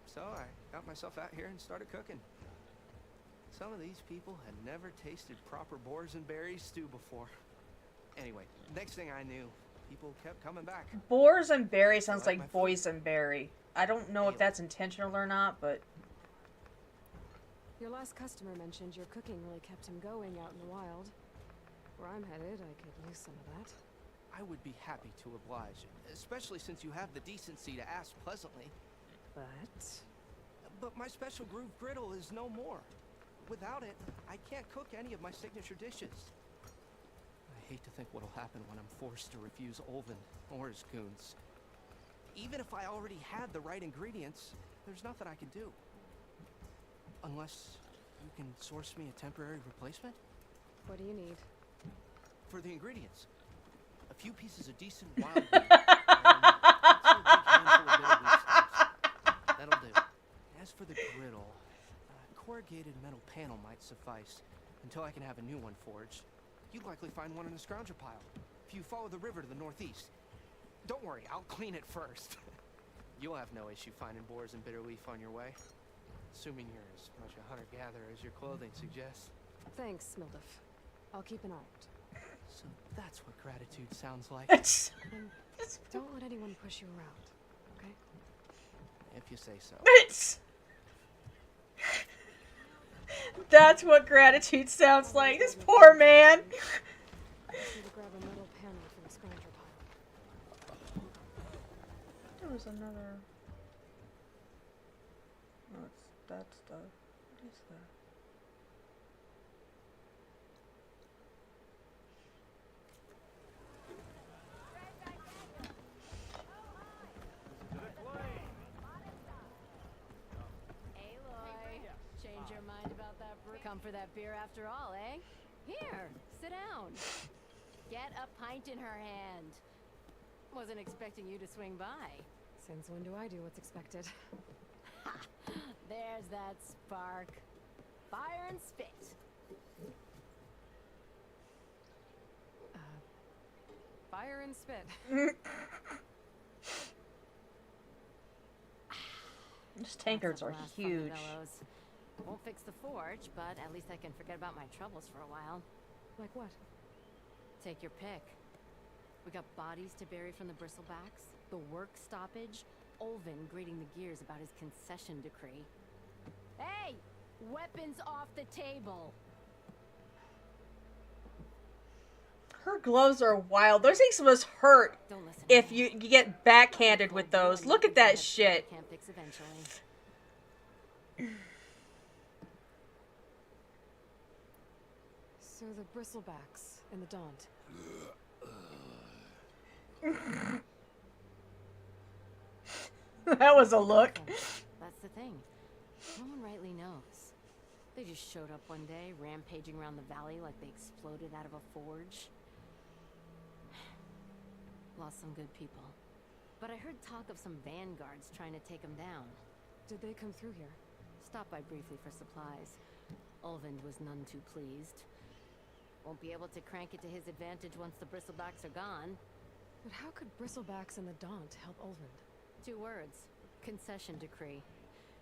Speaker 11: So I got myself out here and started cooking. Some of these people had never tasted proper boars and berries stew before. Anyway, next thing I knew, people kept coming back.
Speaker 1: Boars and berry sounds like boysenberry. I don't know if that's intentional or not, but...
Speaker 12: Your last customer mentioned your cooking really kept him going out in the wild. Where I'm headed, I could use some of that.
Speaker 11: I would be happy to oblige, especially since you have the decency to ask pleasantly. But my special groove griddle is no more. Without it, I can't cook any of my signature dishes. I hate to think what'll happen when I'm forced to refuse Ulven or his goons. Even if I already had the right ingredients, there's nothing I can do. Unless you can source me a temporary replacement?
Speaker 12: What do you need?
Speaker 11: For the ingredients. A few pieces of decent wild meat. And a big handful of bitter wheat steaks. That'll do. As for the griddle, a corrugated metal panel might suffice until I can have a new one forged. You'd likely find one in the scrounger pile if you follow the river to the northeast. Don't worry, I'll clean it first. You'll have no issue finding boars and bitter leaf on your way. Assuming you're as much a hunter-gatherer as your clothing suggests.
Speaker 12: Thanks, Mildef. I'll keep an eye out.
Speaker 11: So that's what gratitude sounds like.
Speaker 12: And don't let anyone push you around, okay?
Speaker 11: If you say so.
Speaker 1: That's what gratitude sounds like. This poor man.
Speaker 12: I just need to grab a metal panel from the scrounger pile.
Speaker 1: There was another... Oh, it's that stuff. What is that?
Speaker 7: Aloy, change your mind about that brew? Come for that beer after all, eh? Here, sit down. Get a pint in her hand. Wasn't expecting you to swing by.
Speaker 12: Since when do I do what's expected?
Speaker 7: There's that spark. Fire and spit.
Speaker 12: Fire and spit.
Speaker 1: These tankards are huge.
Speaker 7: Won't fix the forge, but at least I can forget about my troubles for a while.
Speaker 12: Like what?
Speaker 7: Take your pick. We got bodies to bury from the bristlebacks, the work stoppage, Ulven grating the gears about his concession decree. Hey! Weapons off the table!
Speaker 1: Her gloves are wild. Those things must hurt if you get backhanded with those. Look at that shit.
Speaker 7: Can't fix eventually.
Speaker 12: So the bristlebacks and the Daunt.
Speaker 1: That was a look.
Speaker 7: That's the thing. No one rightly knows. They just showed up one day, rampaging around the valley like they exploded out of a forge. Lost some good people. But I heard talk of some vanguards trying to take them down.
Speaker 12: Did they come through here?
Speaker 7: Stopped by briefly for supplies. Ulvund was none too pleased. Won't be able to crank it to his advantage once the bristlebacks are gone.
Speaker 12: But how could bristlebacks and the Daunt help Ulvund?
Speaker 7: 2 words. Concession decree.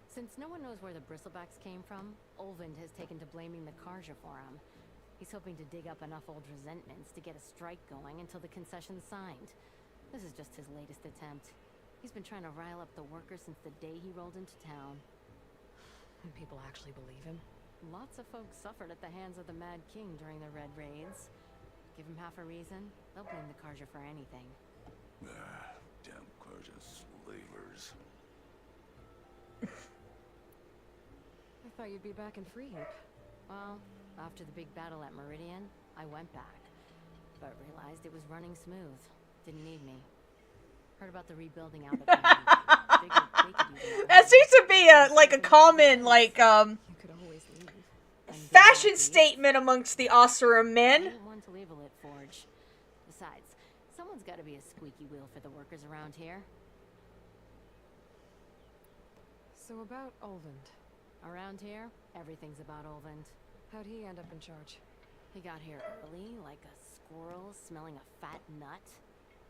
Speaker 7: Since no one knows where the bristlebacks came from, Ulvund has taken to blaming the Karja for him. He's hoping to dig up enough old resentments to get a strike going until the concession's signed. This is just his latest attempt. He's been trying to rile up the workers since the day he rolled into town.
Speaker 12: And people actually believe him?
Speaker 7: Lots of folks suffered at the hands of the Mad King during the Red Raids. Give him half a reason, they'll blame the Karja for anything.
Speaker 13: Damn Karja slavers.
Speaker 12: I thought you'd be back in Freeheap.
Speaker 7: Well, after the big battle at Meridian, I went back. But realized it was running smooth. Didn't need me. Heard about the rebuilding out at the
Speaker 1: That seems to be a common fashion statement amongst the Oseram men.
Speaker 7: One to label it Forge. Besides, someone's got to be a squeaky wheel for the workers around here.
Speaker 12: So about Olvend.
Speaker 7: Around here, everything's about Olvend.
Speaker 12: How'd he end up in charge?
Speaker 7: He got here early, like a squirrel smelling a fat nut.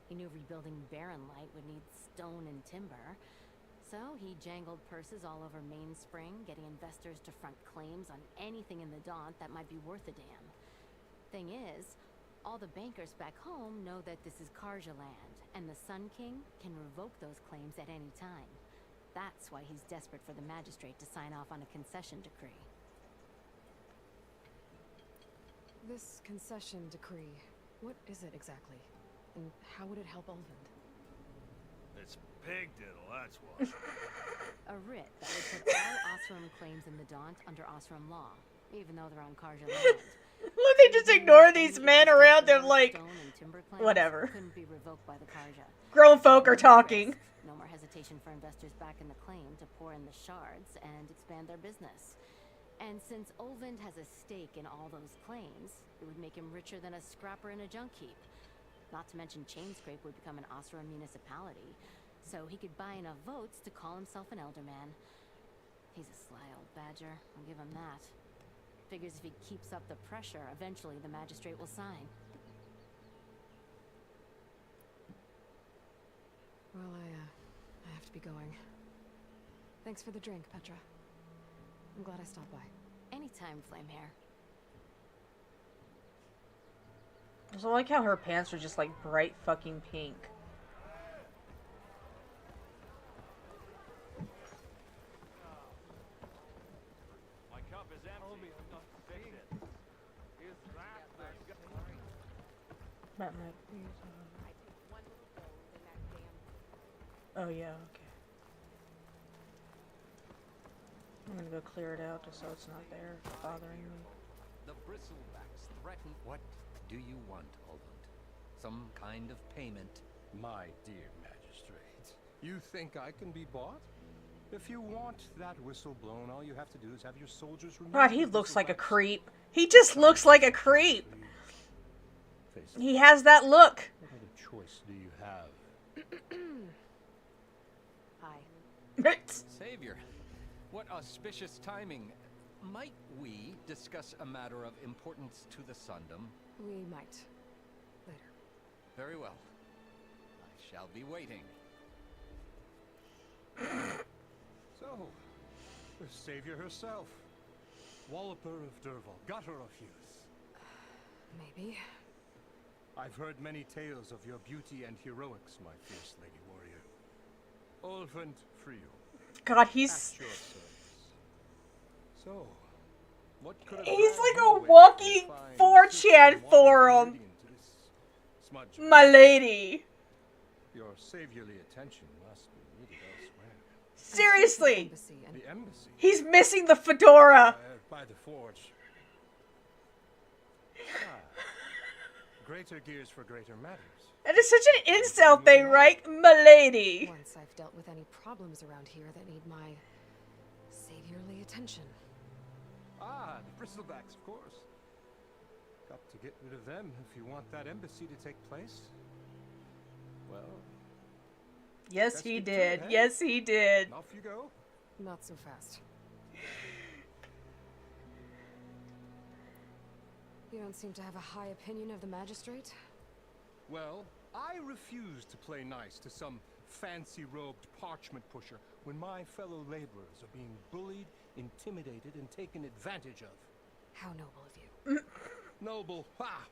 Speaker 7: He knew rebuilding Barren Light would need stone and timber. So he jangled purses all over Mainspring, getting investors to front claims on anything in the Daunt that might be worth a damn. Thing is, all the bankers back home know that this is Karja land, and the Sun King can revoke those claims at any time. That's why he's desperate for the magistrate to sign off on a concession decree.
Speaker 12: This concession decree, what is it exactly? And how would it help Olvend?
Speaker 8: It's pig diddle, that's what.
Speaker 7: A writ that would put all Oseram claims in the Daunt under Oseram law, even though they're on Karja land.
Speaker 1: Look, they just ignore these men around them like, whatever.
Speaker 7: Couldn't be revoked by the Karja.
Speaker 1: Grown folk are talking.
Speaker 7: No more hesitation for investors back in the claim to pour in the shards and expand their business. And since Olvend has a stake in all those claims, it would make him richer than a scrapper in a junk heap. Not to mention Chainscrape would become an Oseram municipality, so he could buy enough votes to call himself an elderman. He's a sly old badger, I'll give him that. Figures if he keeps up the pressure, eventually the magistrate will sign.
Speaker 12: Well, I have to be going. Thanks for the drink, Petra. I'm glad I stopped by.
Speaker 7: Anytime, Flamehair.
Speaker 1: I also like how her pants are just like bright fucking pink.
Speaker 8: My cup is empty. Fix it. Is that
Speaker 1: That might be Oh yeah, okay. I'm gonna go clear it out just so it's not there bothering me.
Speaker 6: The Bristlebacks threaten. What do you want, Olvend? Some kind of payment?
Speaker 14: My dear magistrate, you think I can be bought? If you want that whistle blown, all you have to do is have your soldiers remove
Speaker 1: God, he looks like a creep. He just looks like a creep. He has that look.
Speaker 14: What other choice do you have?
Speaker 12: Hi.
Speaker 6: Savior, what auspicious timing. Might we discuss a matter of importance to the Sundom?
Speaker 12: We might. Later.
Speaker 6: Very well. I shall be waiting.
Speaker 14: So, the savior herself. Walloper of Derval, gutter of youth.
Speaker 12: Maybe.
Speaker 14: I've heard many tales of your beauty and heroics, my fierce lady warrior. Olvend Frio.
Speaker 1: God, he's...
Speaker 14: At your service. So, what could
Speaker 1: he's like a walking 4chan forum. My lady.
Speaker 14: Your saviorly attention must be needed elsewhere.
Speaker 1: Seriously.
Speaker 14: The embassy.
Speaker 1: He's missing the fedora.
Speaker 14: By the forge. Greater gears for greater matters.
Speaker 1: That is such an incel thing, right? My lady.
Speaker 12: Once I've dealt with any problems around here that need my saviorly attention.
Speaker 14: Ah, the Bristlebacks, of course. Got to get rid of them if you want that embassy to take place. Well...
Speaker 1: Yes, he did. Yes, he did.
Speaker 14: Off you go.
Speaker 12: Not so fast. You don't seem to have a high opinion of the magistrate?
Speaker 14: Well, I refuse to play nice to some fancy-robed parchment pusher when my fellow laborers are being bullied, intimidated, and taken advantage of.
Speaker 12: How noble of you.
Speaker 14: Noble? Ha!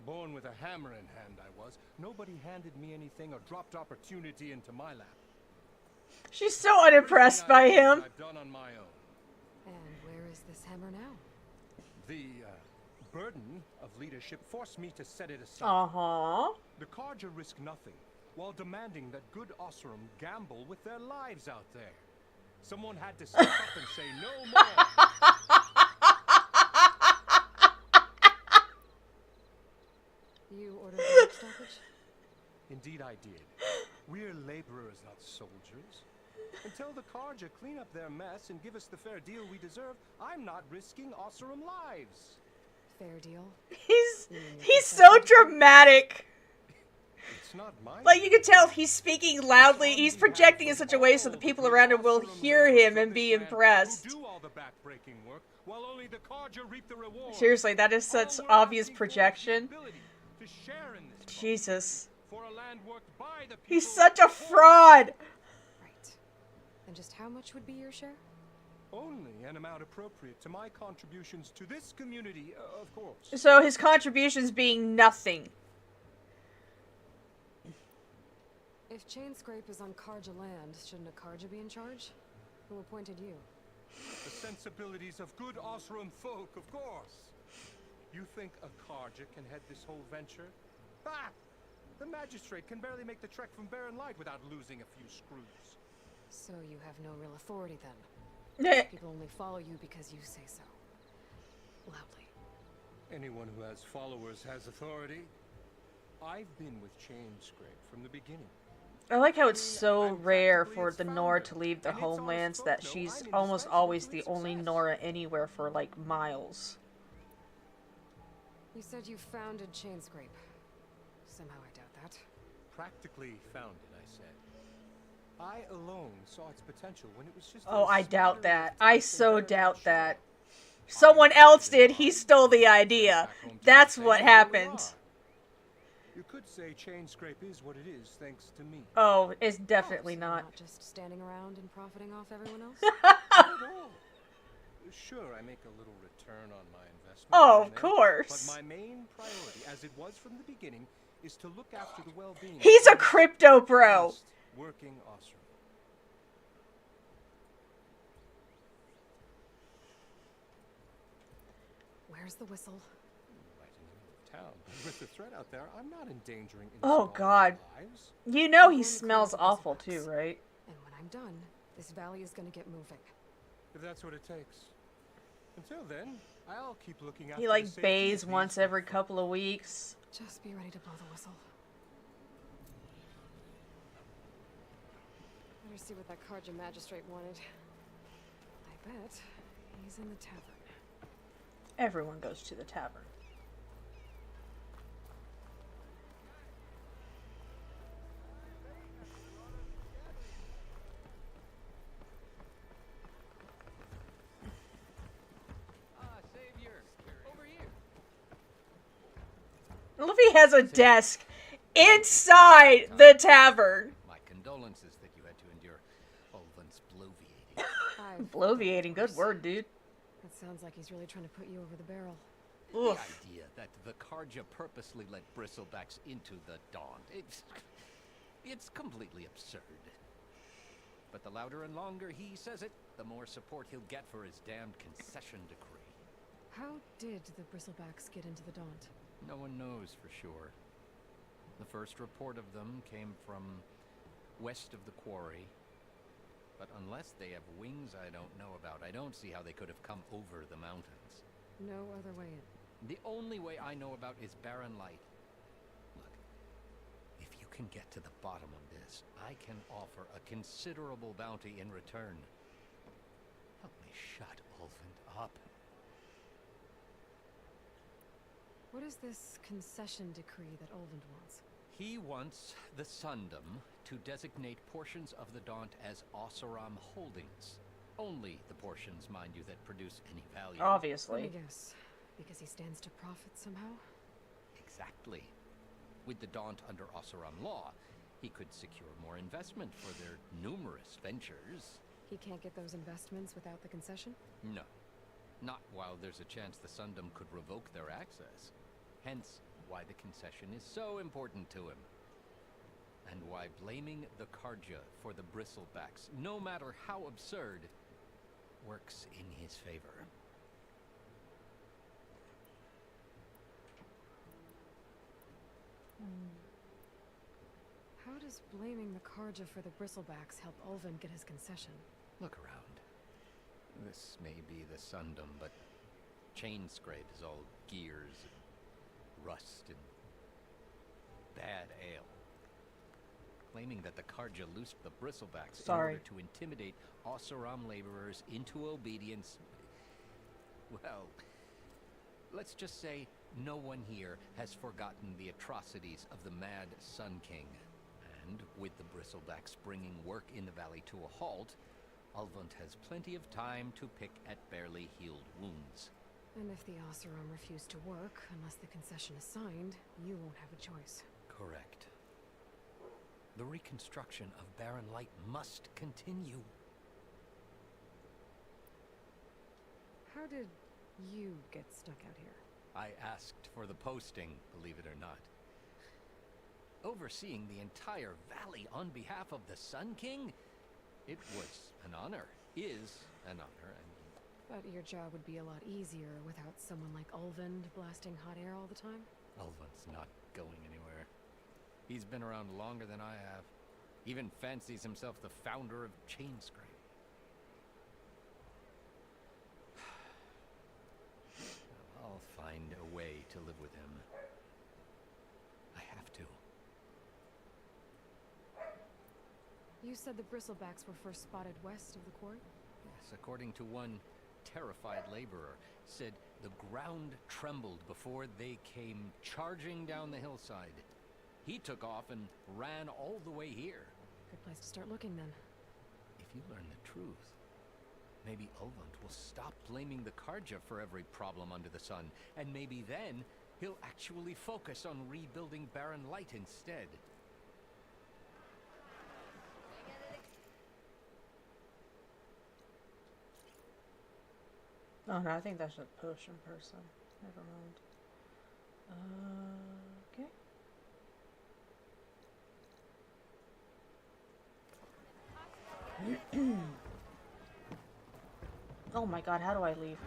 Speaker 14: Born with a hammer in hand, I was. Nobody handed me anything or dropped opportunity into my lap.
Speaker 1: She's so unimpressed by him.
Speaker 14: I've done on my own.
Speaker 12: And where is this hammer now?
Speaker 14: The burden of leadership forced me to set it aside.
Speaker 1: Uh-huh.
Speaker 14: The Karja risk nothing, while demanding that good Oseram gamble with their lives out there. Someone had to step up and say no more.
Speaker 12: You ordered the work stoppage?
Speaker 14: Indeed I did. We're laborers, not soldiers. Until the Carja clean up their mess and give us the fair deal we deserve, I'm not risking Osseram lives.
Speaker 12: Fair deal?
Speaker 1: He's so dramatic.
Speaker 14: It's not my
Speaker 1: Like, you can tell he's speaking loudly. He's projecting in such a way so the people around him will hear him and be impressed.
Speaker 14: do all the back-breaking work, while only the Carja reap the reward.
Speaker 1: Seriously, that is such obvious projection.
Speaker 14: To share in this
Speaker 1: Jesus.
Speaker 14: for a land worked by the people.
Speaker 1: He's such a fraud.
Speaker 12: Right. And just how much would be your share?
Speaker 14: Only an amount appropriate to my contributions to this community, of course.
Speaker 1: So his contributions being nothing.
Speaker 12: If Chainscrape is on Carja land, shouldn't a Carja be in charge? Who appointed you?
Speaker 14: The sensibilities of good Osram folk, of course. You think a Carja can head this whole venture? Ah! The magistrate can barely make the trek from Barren Light without losing a few screws.
Speaker 12: So you have no real authority then? People only follow you because you say so. Loudly.
Speaker 14: Anyone who has followers has authority. I've been with Chainscrape from the beginning.
Speaker 1: I like how it's so rare for the Nora to leave their homelands that she's almost always the only Nora anywhere for, like, miles.
Speaker 12: You said you founded Chainscrape. Somehow I doubt that.
Speaker 14: Practically founded, I said. I alone saw its potential when it was just...
Speaker 1: Oh, I doubt that. I so doubt that. Someone else did. He stole the idea. That's what happened.
Speaker 14: You could say Chainscrape is what it is, thanks to me.
Speaker 1: Oh, it's definitely not.
Speaker 12: Not just standing around and profiting off everyone else?
Speaker 14: Not at all. Sure, I make a little return on my investment.
Speaker 1: Oh, of course.
Speaker 14: But my main priority, as it was from the beginning, is to look after the well-being.
Speaker 1: He's a crypto bro.
Speaker 14: Working Osram.
Speaker 12: Where's the whistle?
Speaker 14: Right in the middle of town. But with the threat out there, I'm not endangering
Speaker 1: Oh, God.
Speaker 14: lives.
Speaker 1: You know he smells awful, too, right?
Speaker 12: And when I'm done, this valley is gonna get moving.
Speaker 14: If that's what it takes. Until then, I'll keep looking after
Speaker 1: He,
Speaker 14: the
Speaker 1: like,
Speaker 14: safety
Speaker 1: bathes
Speaker 14: of
Speaker 1: once
Speaker 14: these
Speaker 1: every couple of weeks.
Speaker 12: Just be ready to blow the whistle. Better see what that Carja magistrate wanted. I bet he's in the tavern.
Speaker 1: Everyone goes to the tavern.
Speaker 6: Savior, over here.
Speaker 1: Luffy has a desk inside the tavern.
Speaker 6: My condolences that you had to endure Ulvin's bloviating.
Speaker 1: Bloviating, good word, dude.
Speaker 12: That sounds like he's really trying to put you over the barrel.
Speaker 6: The idea that the Carja purposely let bristlebacks into the Daunt, it's completely absurd. But the louder and longer he says it, the more support he'll get for his damned concession decree.
Speaker 12: How did the bristlebacks get into the Daunt?
Speaker 6: No one knows for sure. The first report of them came from west of the quarry. But unless they have wings I don't know about, I don't see how they could have come over the mountains.
Speaker 12: No other way in.
Speaker 6: The only way I know about is Barren Light. Look, if you can get to the bottom of this, I can offer a considerable bounty in return. Help me shut Ulvund up.
Speaker 12: What is this concession decree that Ulvund wants?
Speaker 6: He wants the Sundom to designate portions of the Daunt as Osseram holdings. Only the portions, mind you, that produce any value.
Speaker 1: Obviously.
Speaker 12: Let me guess. Because he stands to profit somehow?
Speaker 6: Exactly. With the Daunt under Osseram law, he could secure more investment for their numerous ventures.
Speaker 12: He can't get those investments without the concession?
Speaker 6: No. Not while there's a chance the Sundom could revoke their access. Hence, why the concession is so important to him. And why blaming the Carja for the bristlebacks, no matter how absurd, works in his favor.
Speaker 12: How does blaming the Carja for the bristlebacks help Ulvund get his concession?
Speaker 6: Look around. This may be the Sundom, but Chainscrape is all gears and rust and bad ale. claiming that the Karja loosed the Bristlebacks in
Speaker 1: Sorry.
Speaker 6: order to intimidate Oseram laborers into obedience. Well, let's just say no one here has forgotten the atrocities of the Mad Sun King. And with the Bristlebacks bringing work in the valley to a halt, Ulvund has plenty of time to pick at barely healed wounds.
Speaker 12: And if the Oseram refuse to work, unless the concession is signed, you won't have a choice.
Speaker 6: Correct. The reconstruction of Barren Light must continue.
Speaker 12: How did you get stuck out here?
Speaker 6: I asked for the posting, believe it or not. Overseeing the entire valley on behalf of the Sun King? It was an honor. Is an honor.
Speaker 12: But your job would be a lot easier without someone like Ulvund blasting hot air all the time?
Speaker 6: Ulvund's not going anywhere. He's been around longer than I have. Even fancies himself the founder of Chainscrape. I'll find a way to live with him. I have to.
Speaker 12: You said the Bristlebacks were first spotted west of the quarry?
Speaker 6: Yes, according to one terrified laborer, said the ground trembled before they came charging down the hillside. He took off and ran all the way here.
Speaker 12: Good place to start looking then.
Speaker 6: If you learn the truth, maybe Ulvund will stop blaming the Karja for every problem under the sun, and maybe then he'll actually focus on rebuilding Barren Light instead.
Speaker 1: Oh no, I think that's a push in person. Never mind. Okay. Oh my god, how do I leave?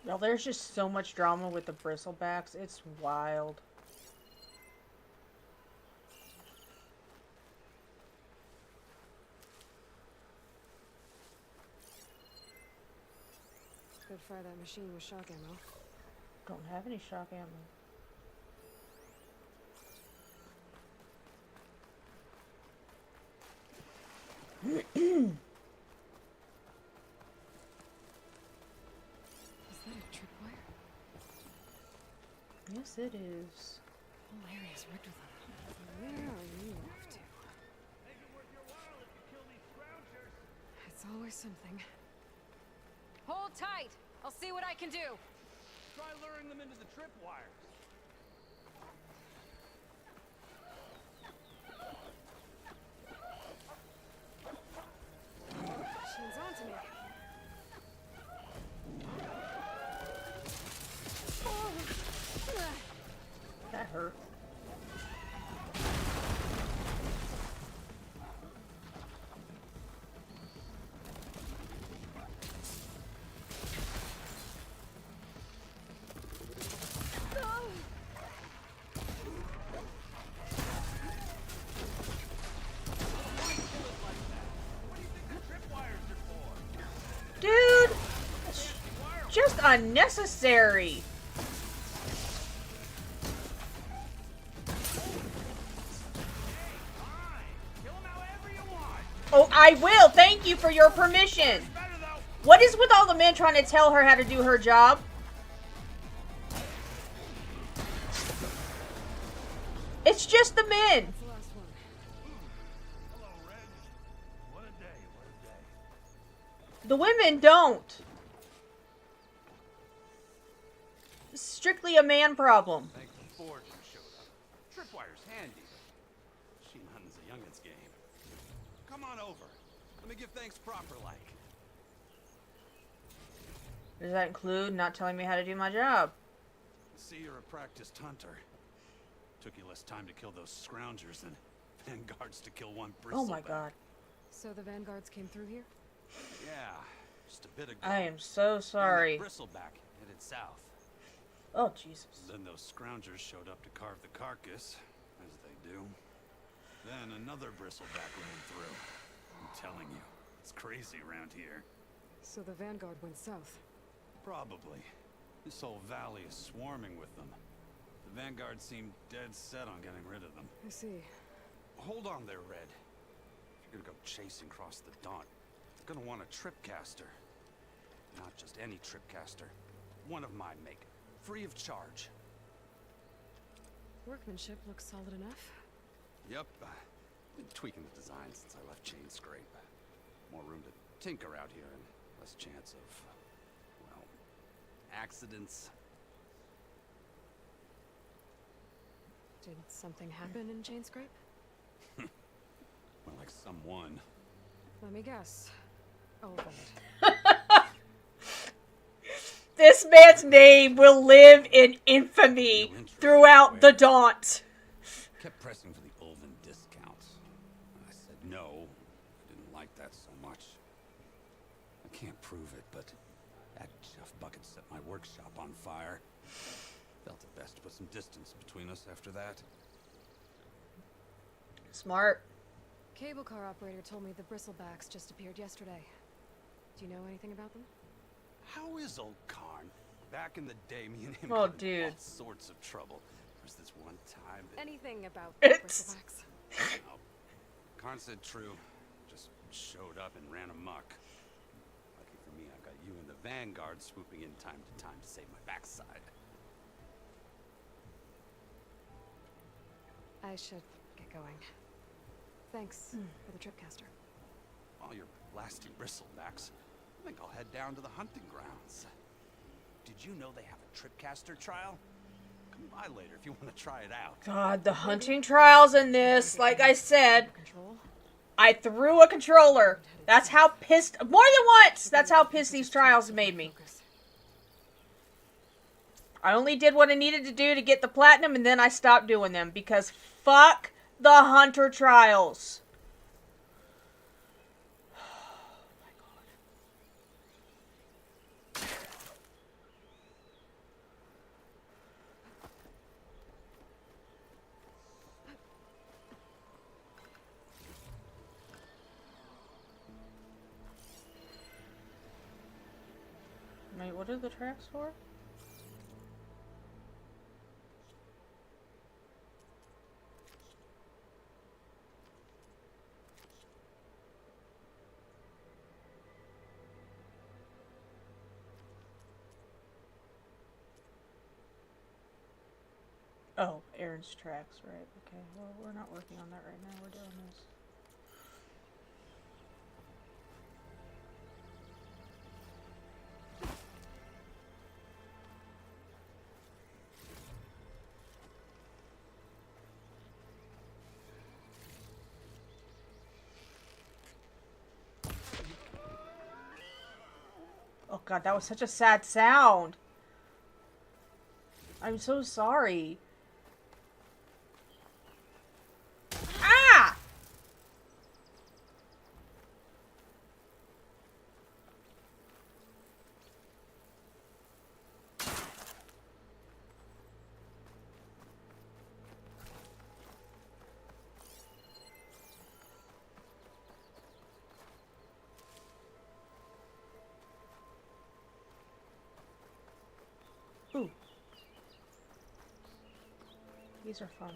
Speaker 1: Well, there's just so much drama with the Bristlebacks. It's wild.
Speaker 12: Could fire that machine with shock ammo.
Speaker 1: Don't have any shock ammo. Yes, it is.
Speaker 12: The whole area's rigged with them. Where are you off to? It's always something.
Speaker 2: Hold tight. I'll see what I can do.
Speaker 11: Try luring them into the tripwires.
Speaker 12: Machine's on to me.
Speaker 1: That hurt. Dude! Just unnecessary! Oh, I will! Thank you for your permission! What is with all the men trying to tell her how to do her job? It's just the men! The women don't. It's strictly a man problem.
Speaker 4: Thank you, Forge.
Speaker 8: on over. Let me give thanks proper like.
Speaker 1: Does that include not telling me how to do my job?
Speaker 8: See, you're a practiced hunter. Took you less time to kill those scroungers than vanguards to kill one bristleback.
Speaker 1: Oh my god.
Speaker 12: So the vanguards came through here?
Speaker 8: Yeah, just a bit ago.
Speaker 1: I am so sorry.
Speaker 8: Bristleback headed south.
Speaker 1: Oh, Jesus.
Speaker 8: Then those scroungers showed up to carve the carcass, as they do. Then another bristleback ran through. I'm telling you, it's crazy around here.
Speaker 12: So the vanguard went south?
Speaker 8: Probably. This whole valley is swarming with them. The vanguard seemed dead set on getting rid of them.
Speaker 12: I see.
Speaker 8: Hold on there, Red. If you're gonna go chasing across the Daunt, you're gonna want a tripcaster. Not just any tripcaster. One of my make. Free of charge.
Speaker 12: Workmanship looks solid enough.
Speaker 8: Yep. Been tweaking the design since I left Chain Scrape. More room to tinker out here and less chance of, well, accidents.
Speaker 12: Did something happen in Chain Scrape?
Speaker 8: Well, like someone.
Speaker 12: Let me guess. Olvind.
Speaker 1: This man's name will live in infamy throughout the Daunt.
Speaker 8: Kept pressing for the Olvind discounts. I said no. I didn't like that so much. I can't prove it, but that Jeff Bucket set my workshop on fire. Felt it best to put some distance between us after that.
Speaker 1: Smart.
Speaker 12: Cable car operator told me the bristlebacks just appeared yesterday. Do you know anything about them?
Speaker 8: How is old Karn? Back in the day, me and him
Speaker 1: Oh,
Speaker 8: got in
Speaker 1: dude.
Speaker 8: all sorts of trouble. There's this one time that...
Speaker 12: Anything about the
Speaker 1: It's-
Speaker 12: bristlebacks?
Speaker 8: No. Karn said true. Just showed up and ran amok. Lucky for me, I got you and the Vanguard swooping in time to save my backside.
Speaker 12: I should get going. Thanks for the tripcaster.
Speaker 8: While you're blasting bristlebacks, I think I'll head down to the hunting grounds. Did you know they have a tripcaster trial? Come by later if you want to try it out.
Speaker 1: God, the hunting trials in this, like I said,
Speaker 12: Control?
Speaker 1: I threw a controller. That's how pissed, more than once, that's how pissed these trials made me.
Speaker 12: Focus.
Speaker 1: I only did what I needed to do to get the platinum, and then I stopped doing them, because fuck the hunter trials. Wait, what are the tracks for? Oh, Aaron's tracks, right. Okay, well, we're not working on that right now. We're doing this. Oh god, that was such a sad sound. I'm so sorry. Ah! Ooh. These are fun.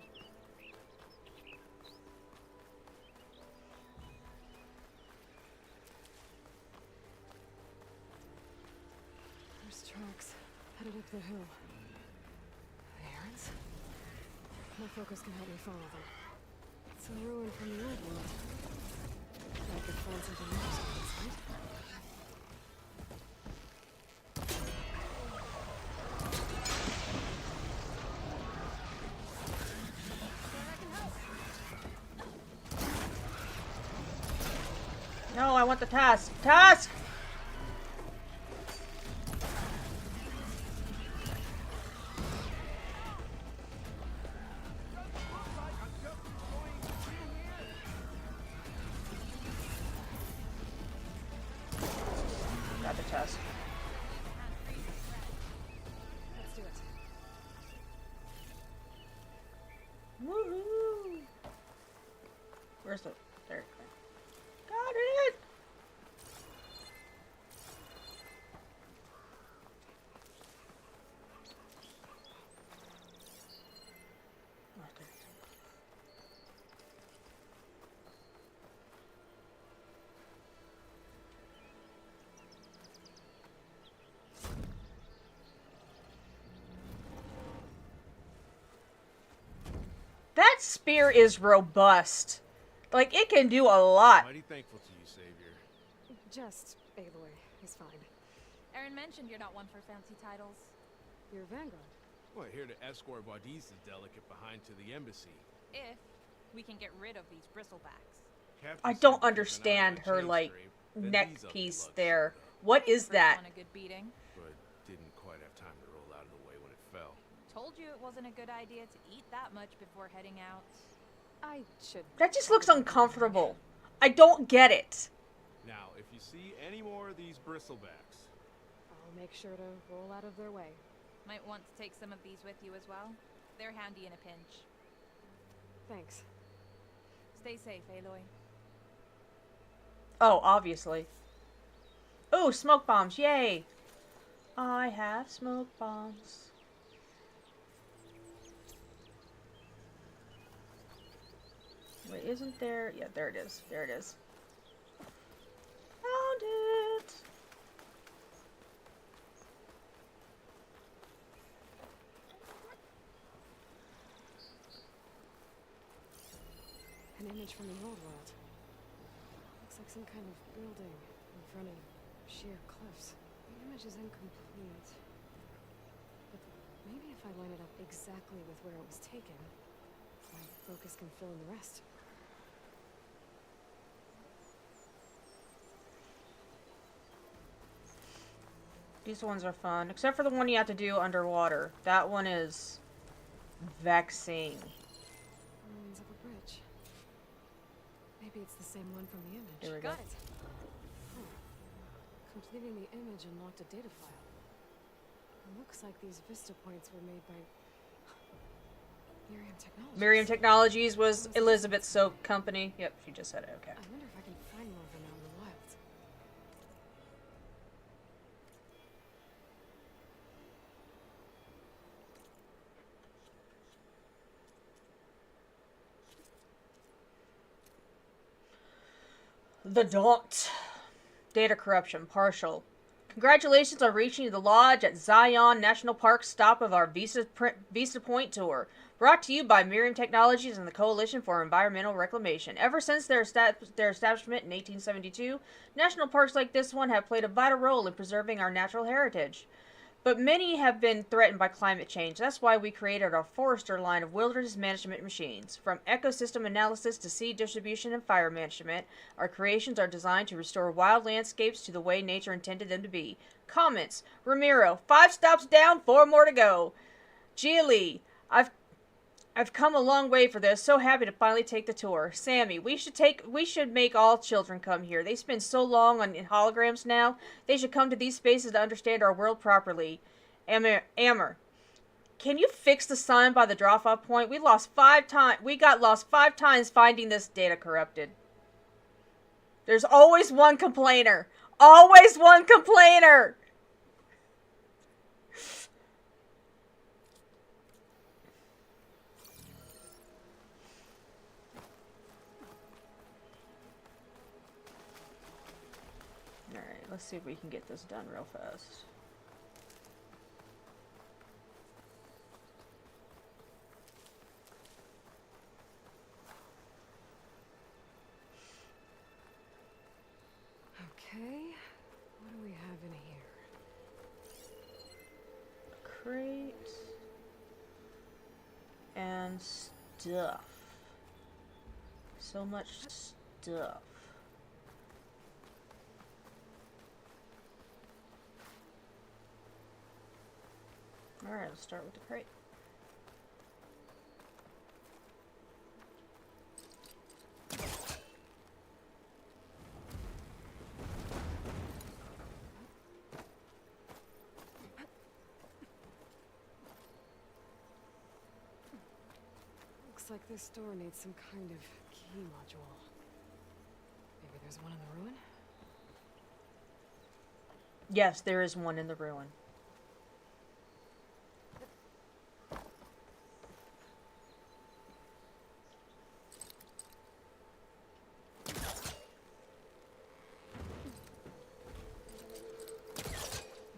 Speaker 12: There's tracks headed up the hill. Aaron's? My focus can help me follow them. It's a ruin from the old world. I could find something interesting inside.
Speaker 1: No, I want the task. Task! Got the task.
Speaker 12: Let's do it.
Speaker 1: Woohoo! Where's the... There. Got it! That spear is robust. Like, it can do a lot.
Speaker 15: Mighty thankful to you, Savior.
Speaker 12: Just Aloy is fine.
Speaker 10: Aaron mentioned you're not one for fancy titles.
Speaker 12: You're Vanguard.
Speaker 15: Well, here to escort Wadiz's delegate behind to the embassy.
Speaker 10: If we can get rid of these bristlebacks.
Speaker 15: Captain
Speaker 1: I
Speaker 15: said
Speaker 1: don't
Speaker 15: to keep an eye
Speaker 1: understand
Speaker 15: on
Speaker 1: her,
Speaker 15: chain
Speaker 1: like,
Speaker 15: scrape, then
Speaker 1: neck
Speaker 15: these ugly
Speaker 1: piece
Speaker 15: lugs
Speaker 1: there.
Speaker 15: showed up,
Speaker 1: What is that?
Speaker 10: On a good beating.
Speaker 15: but didn't quite have time to roll out of the way when it fell.
Speaker 10: Told you it wasn't a good idea to eat that much before heading out.
Speaker 12: I should.
Speaker 1: That just looks uncomfortable. I don't get it.
Speaker 15: Now, if you see any more of these bristlebacks,
Speaker 12: I'll make sure to roll out of their way.
Speaker 10: Might want to take some of these with you as well. They're handy in a pinch.
Speaker 12: Thanks.
Speaker 10: Stay safe, Aloy.
Speaker 1: Oh, obviously. Oh, smoke bombs. Yay. I have smoke bombs. Wait, isn't there? Yeah, there it is. There it is. Found it.
Speaker 12: An image from the old world. Looks like some kind of building in front of sheer cliffs. The image is incomplete. But maybe if I line it up exactly with where it was taken, my focus can fill in the rest.
Speaker 1: These ones are fun, except for the one you have to do underwater. That one is vexing.
Speaker 12: Ruins of a bridge. Maybe it's the same one from the image.
Speaker 1: Here we go.
Speaker 12: Got it. Huh. Completing the image unlocked a data file. It looks like these vista points were made by Miriam Technologies.
Speaker 1: Miriam Technologies was Elizabeth's soap company. Yep, she just said it. Okay.
Speaker 12: I wonder if I can find more of them out in the wild.
Speaker 1: The Daunt. Data corruption, partial. Congratulations on reaching the lodge at Zion National Park, stop of our Vista Point tour. Brought to you by Miriam Technologies and the Coalition for Environmental Reclamation. Ever since their establishment in 1872, national parks like this one have played a vital role in preserving our natural heritage. But many have been threatened by climate change. That's why we created our Forester line of wilderness management machines. From ecosystem analysis to seed distribution and fire management, our creations are designed to restore wild landscapes to the way nature intended them to be. Comments. Ramiro, 5 stops down, 4 more to go. Gia Lee, I've come a long way for this. So happy to finally take the tour. Sammy, we should make all children come here. They spend so long on holograms now. They should come to these spaces to understand our world properly. Amber, can you fix the sign by the drop-off point? We got lost 5 times finding this data corrupted. There's always one complainer. Always one complainer. Let's see if we can get this done real fast.
Speaker 12: Okay, what do we have in here?
Speaker 1: Crate and stuff. So much stuff. Alright, let's start with the crate.
Speaker 12: Looks like this door needs some kind of key module. Maybe there's one in the ruin?
Speaker 1: Yes, there is one in the ruin.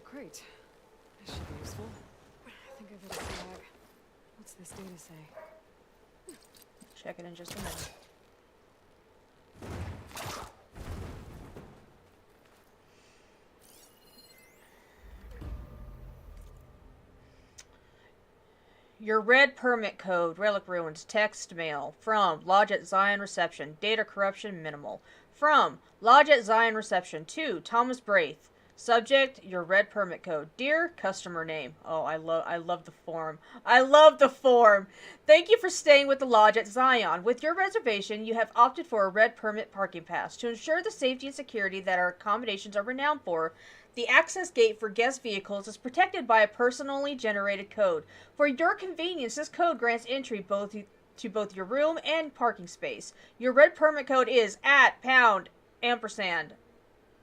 Speaker 12: Great. This should be useful. I think I better see that. What's this data say?
Speaker 1: Check it in just a minute. Your red permit code, Relic Ruins, text mail. From Lodge at Zion Reception. Data corruption minimal. From Lodge at Zion Reception to Thomas Braith. Subject, your red permit code. Dear customer name. Oh, I love the form. I love the form. Thank you for staying with the Lodge at Zion. With your reservation, you have opted for a red permit parking pass. To ensure the safety and security that our accommodations are renowned for, the access gate for guest vehicles is protected by a personally generated code. For your convenience, this code grants entry to both your room and parking space. Your red permit code is @#!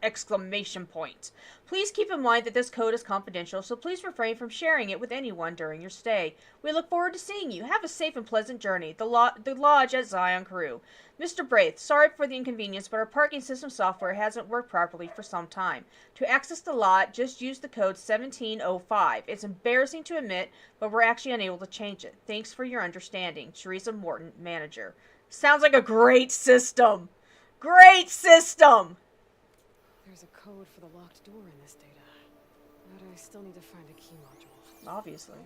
Speaker 1: Exclamation point. Please keep in mind that this code is confidential, so please refrain from sharing it with anyone during your stay. We look forward to seeing you. Have a safe and pleasant journey. The Lodge at Zion Crew. Mr. Braith, sorry for the inconvenience, but our parking system software hasn't worked properly for some time. To access the lot, just use the code 1705. It's embarrassing to admit, but we're actually unable to change it. Thanks for your understanding. Teresa Morton, manager. Sounds like a great system. Great system!
Speaker 12: There's a code for the locked door in this data. But I still need to find a key module.
Speaker 1: Obviously.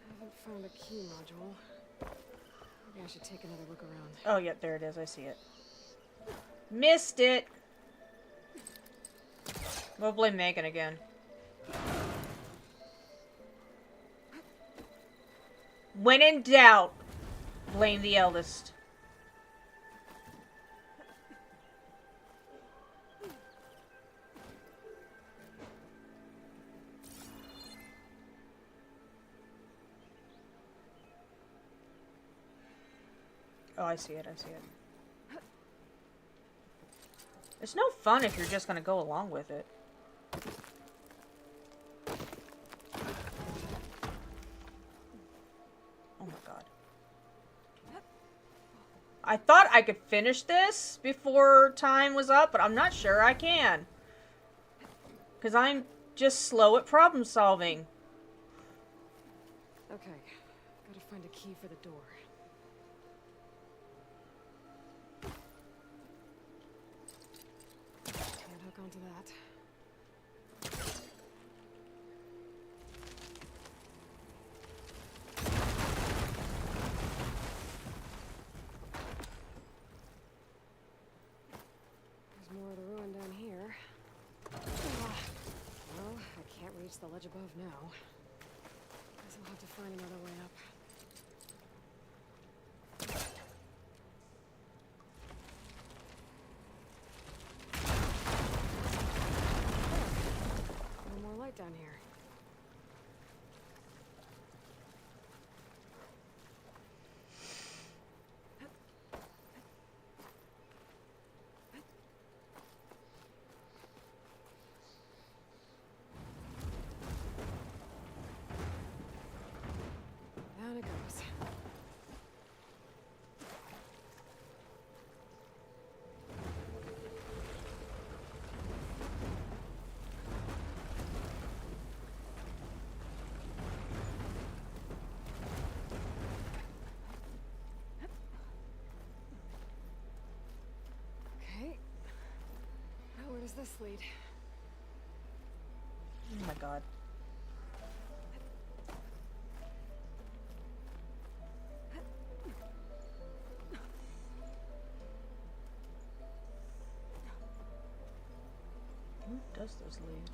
Speaker 12: Haven't found a key module. Maybe I should take another look around.
Speaker 1: Oh, yep, there it is. I see it. Missed it! We'll blame Megan again. When in doubt, blame the eldest. Oh, I see it, I see it. It's no fun if you're just gonna go along with it. Oh my god. I thought I could finish this before time was up, but I'm not sure I can. Because I'm just slow at problem solving.
Speaker 12: Okay, gotta find a key for the door. back onto that. There's more of the ruin down here. Well, I can't reach the ledge above now. Guess I'll have to find another way up. No more light down here. Down it goes. Okay. Now where does this lead?
Speaker 1: Oh my god. Who does this lead?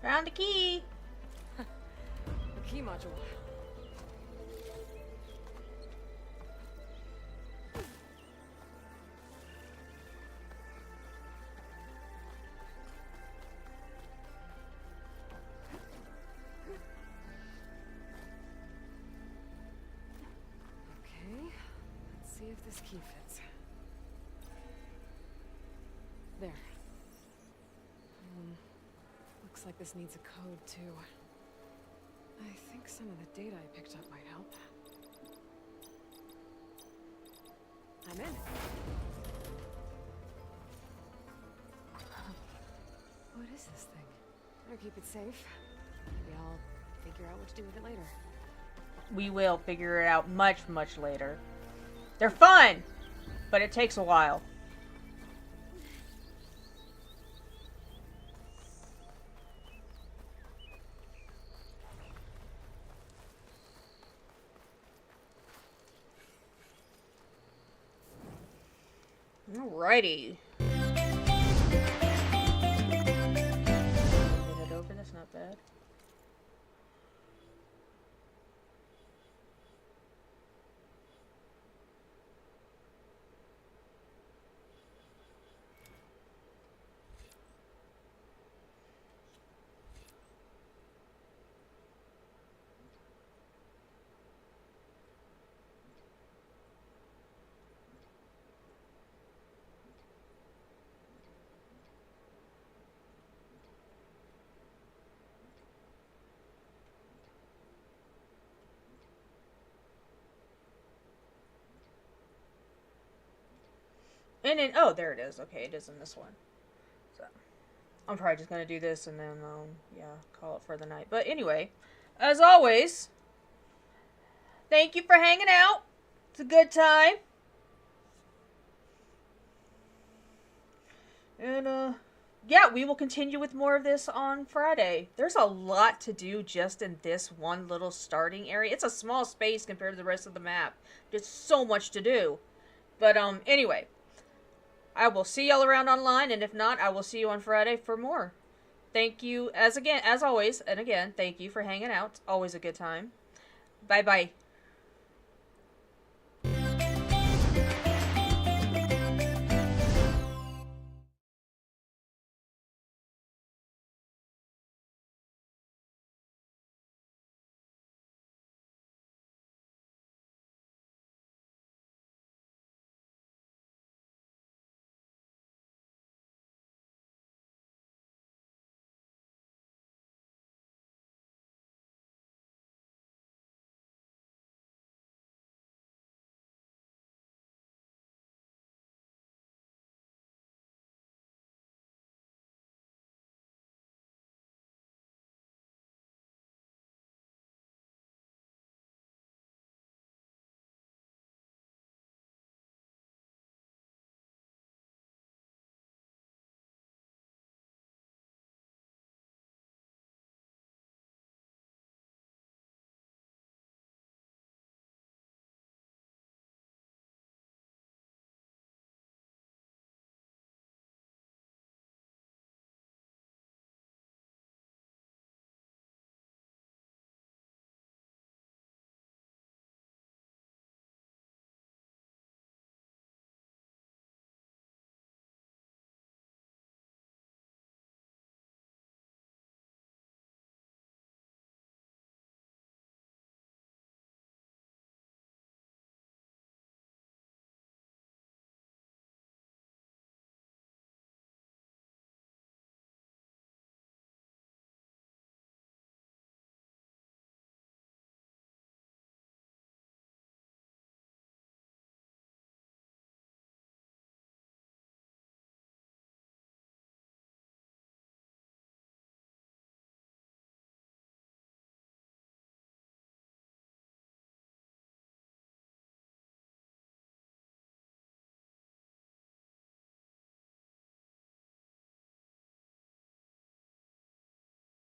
Speaker 1: Found a key!
Speaker 12: A key module. Okay, let's see if this key fits. There. Looks like this needs a code too. I think some of the data I picked up might help. I'm in. What is this thing? Better keep it safe. Maybe I'll figure out what to do with it later.
Speaker 1: We will figure it out much, much later. They're fun, but it takes a while. Alrighty. Get it over, that's not bad. And then, oh, there it is. Okay, it is in this one. So, I'm probably just going to do this and then, yeah, call it for the night. But anyway, as always, thank you for hanging out. It's a good time. And, yeah, we will continue with more of this on Friday. There's a lot to do just in this one little starting area. It's a small space compared to the rest of the map. There's so much to do. But, anyway. I will see y'all around online, and if not, I will see you on Friday for more. Thank you, as always, and again, thank you for hanging out. Always a good time. Bye-bye.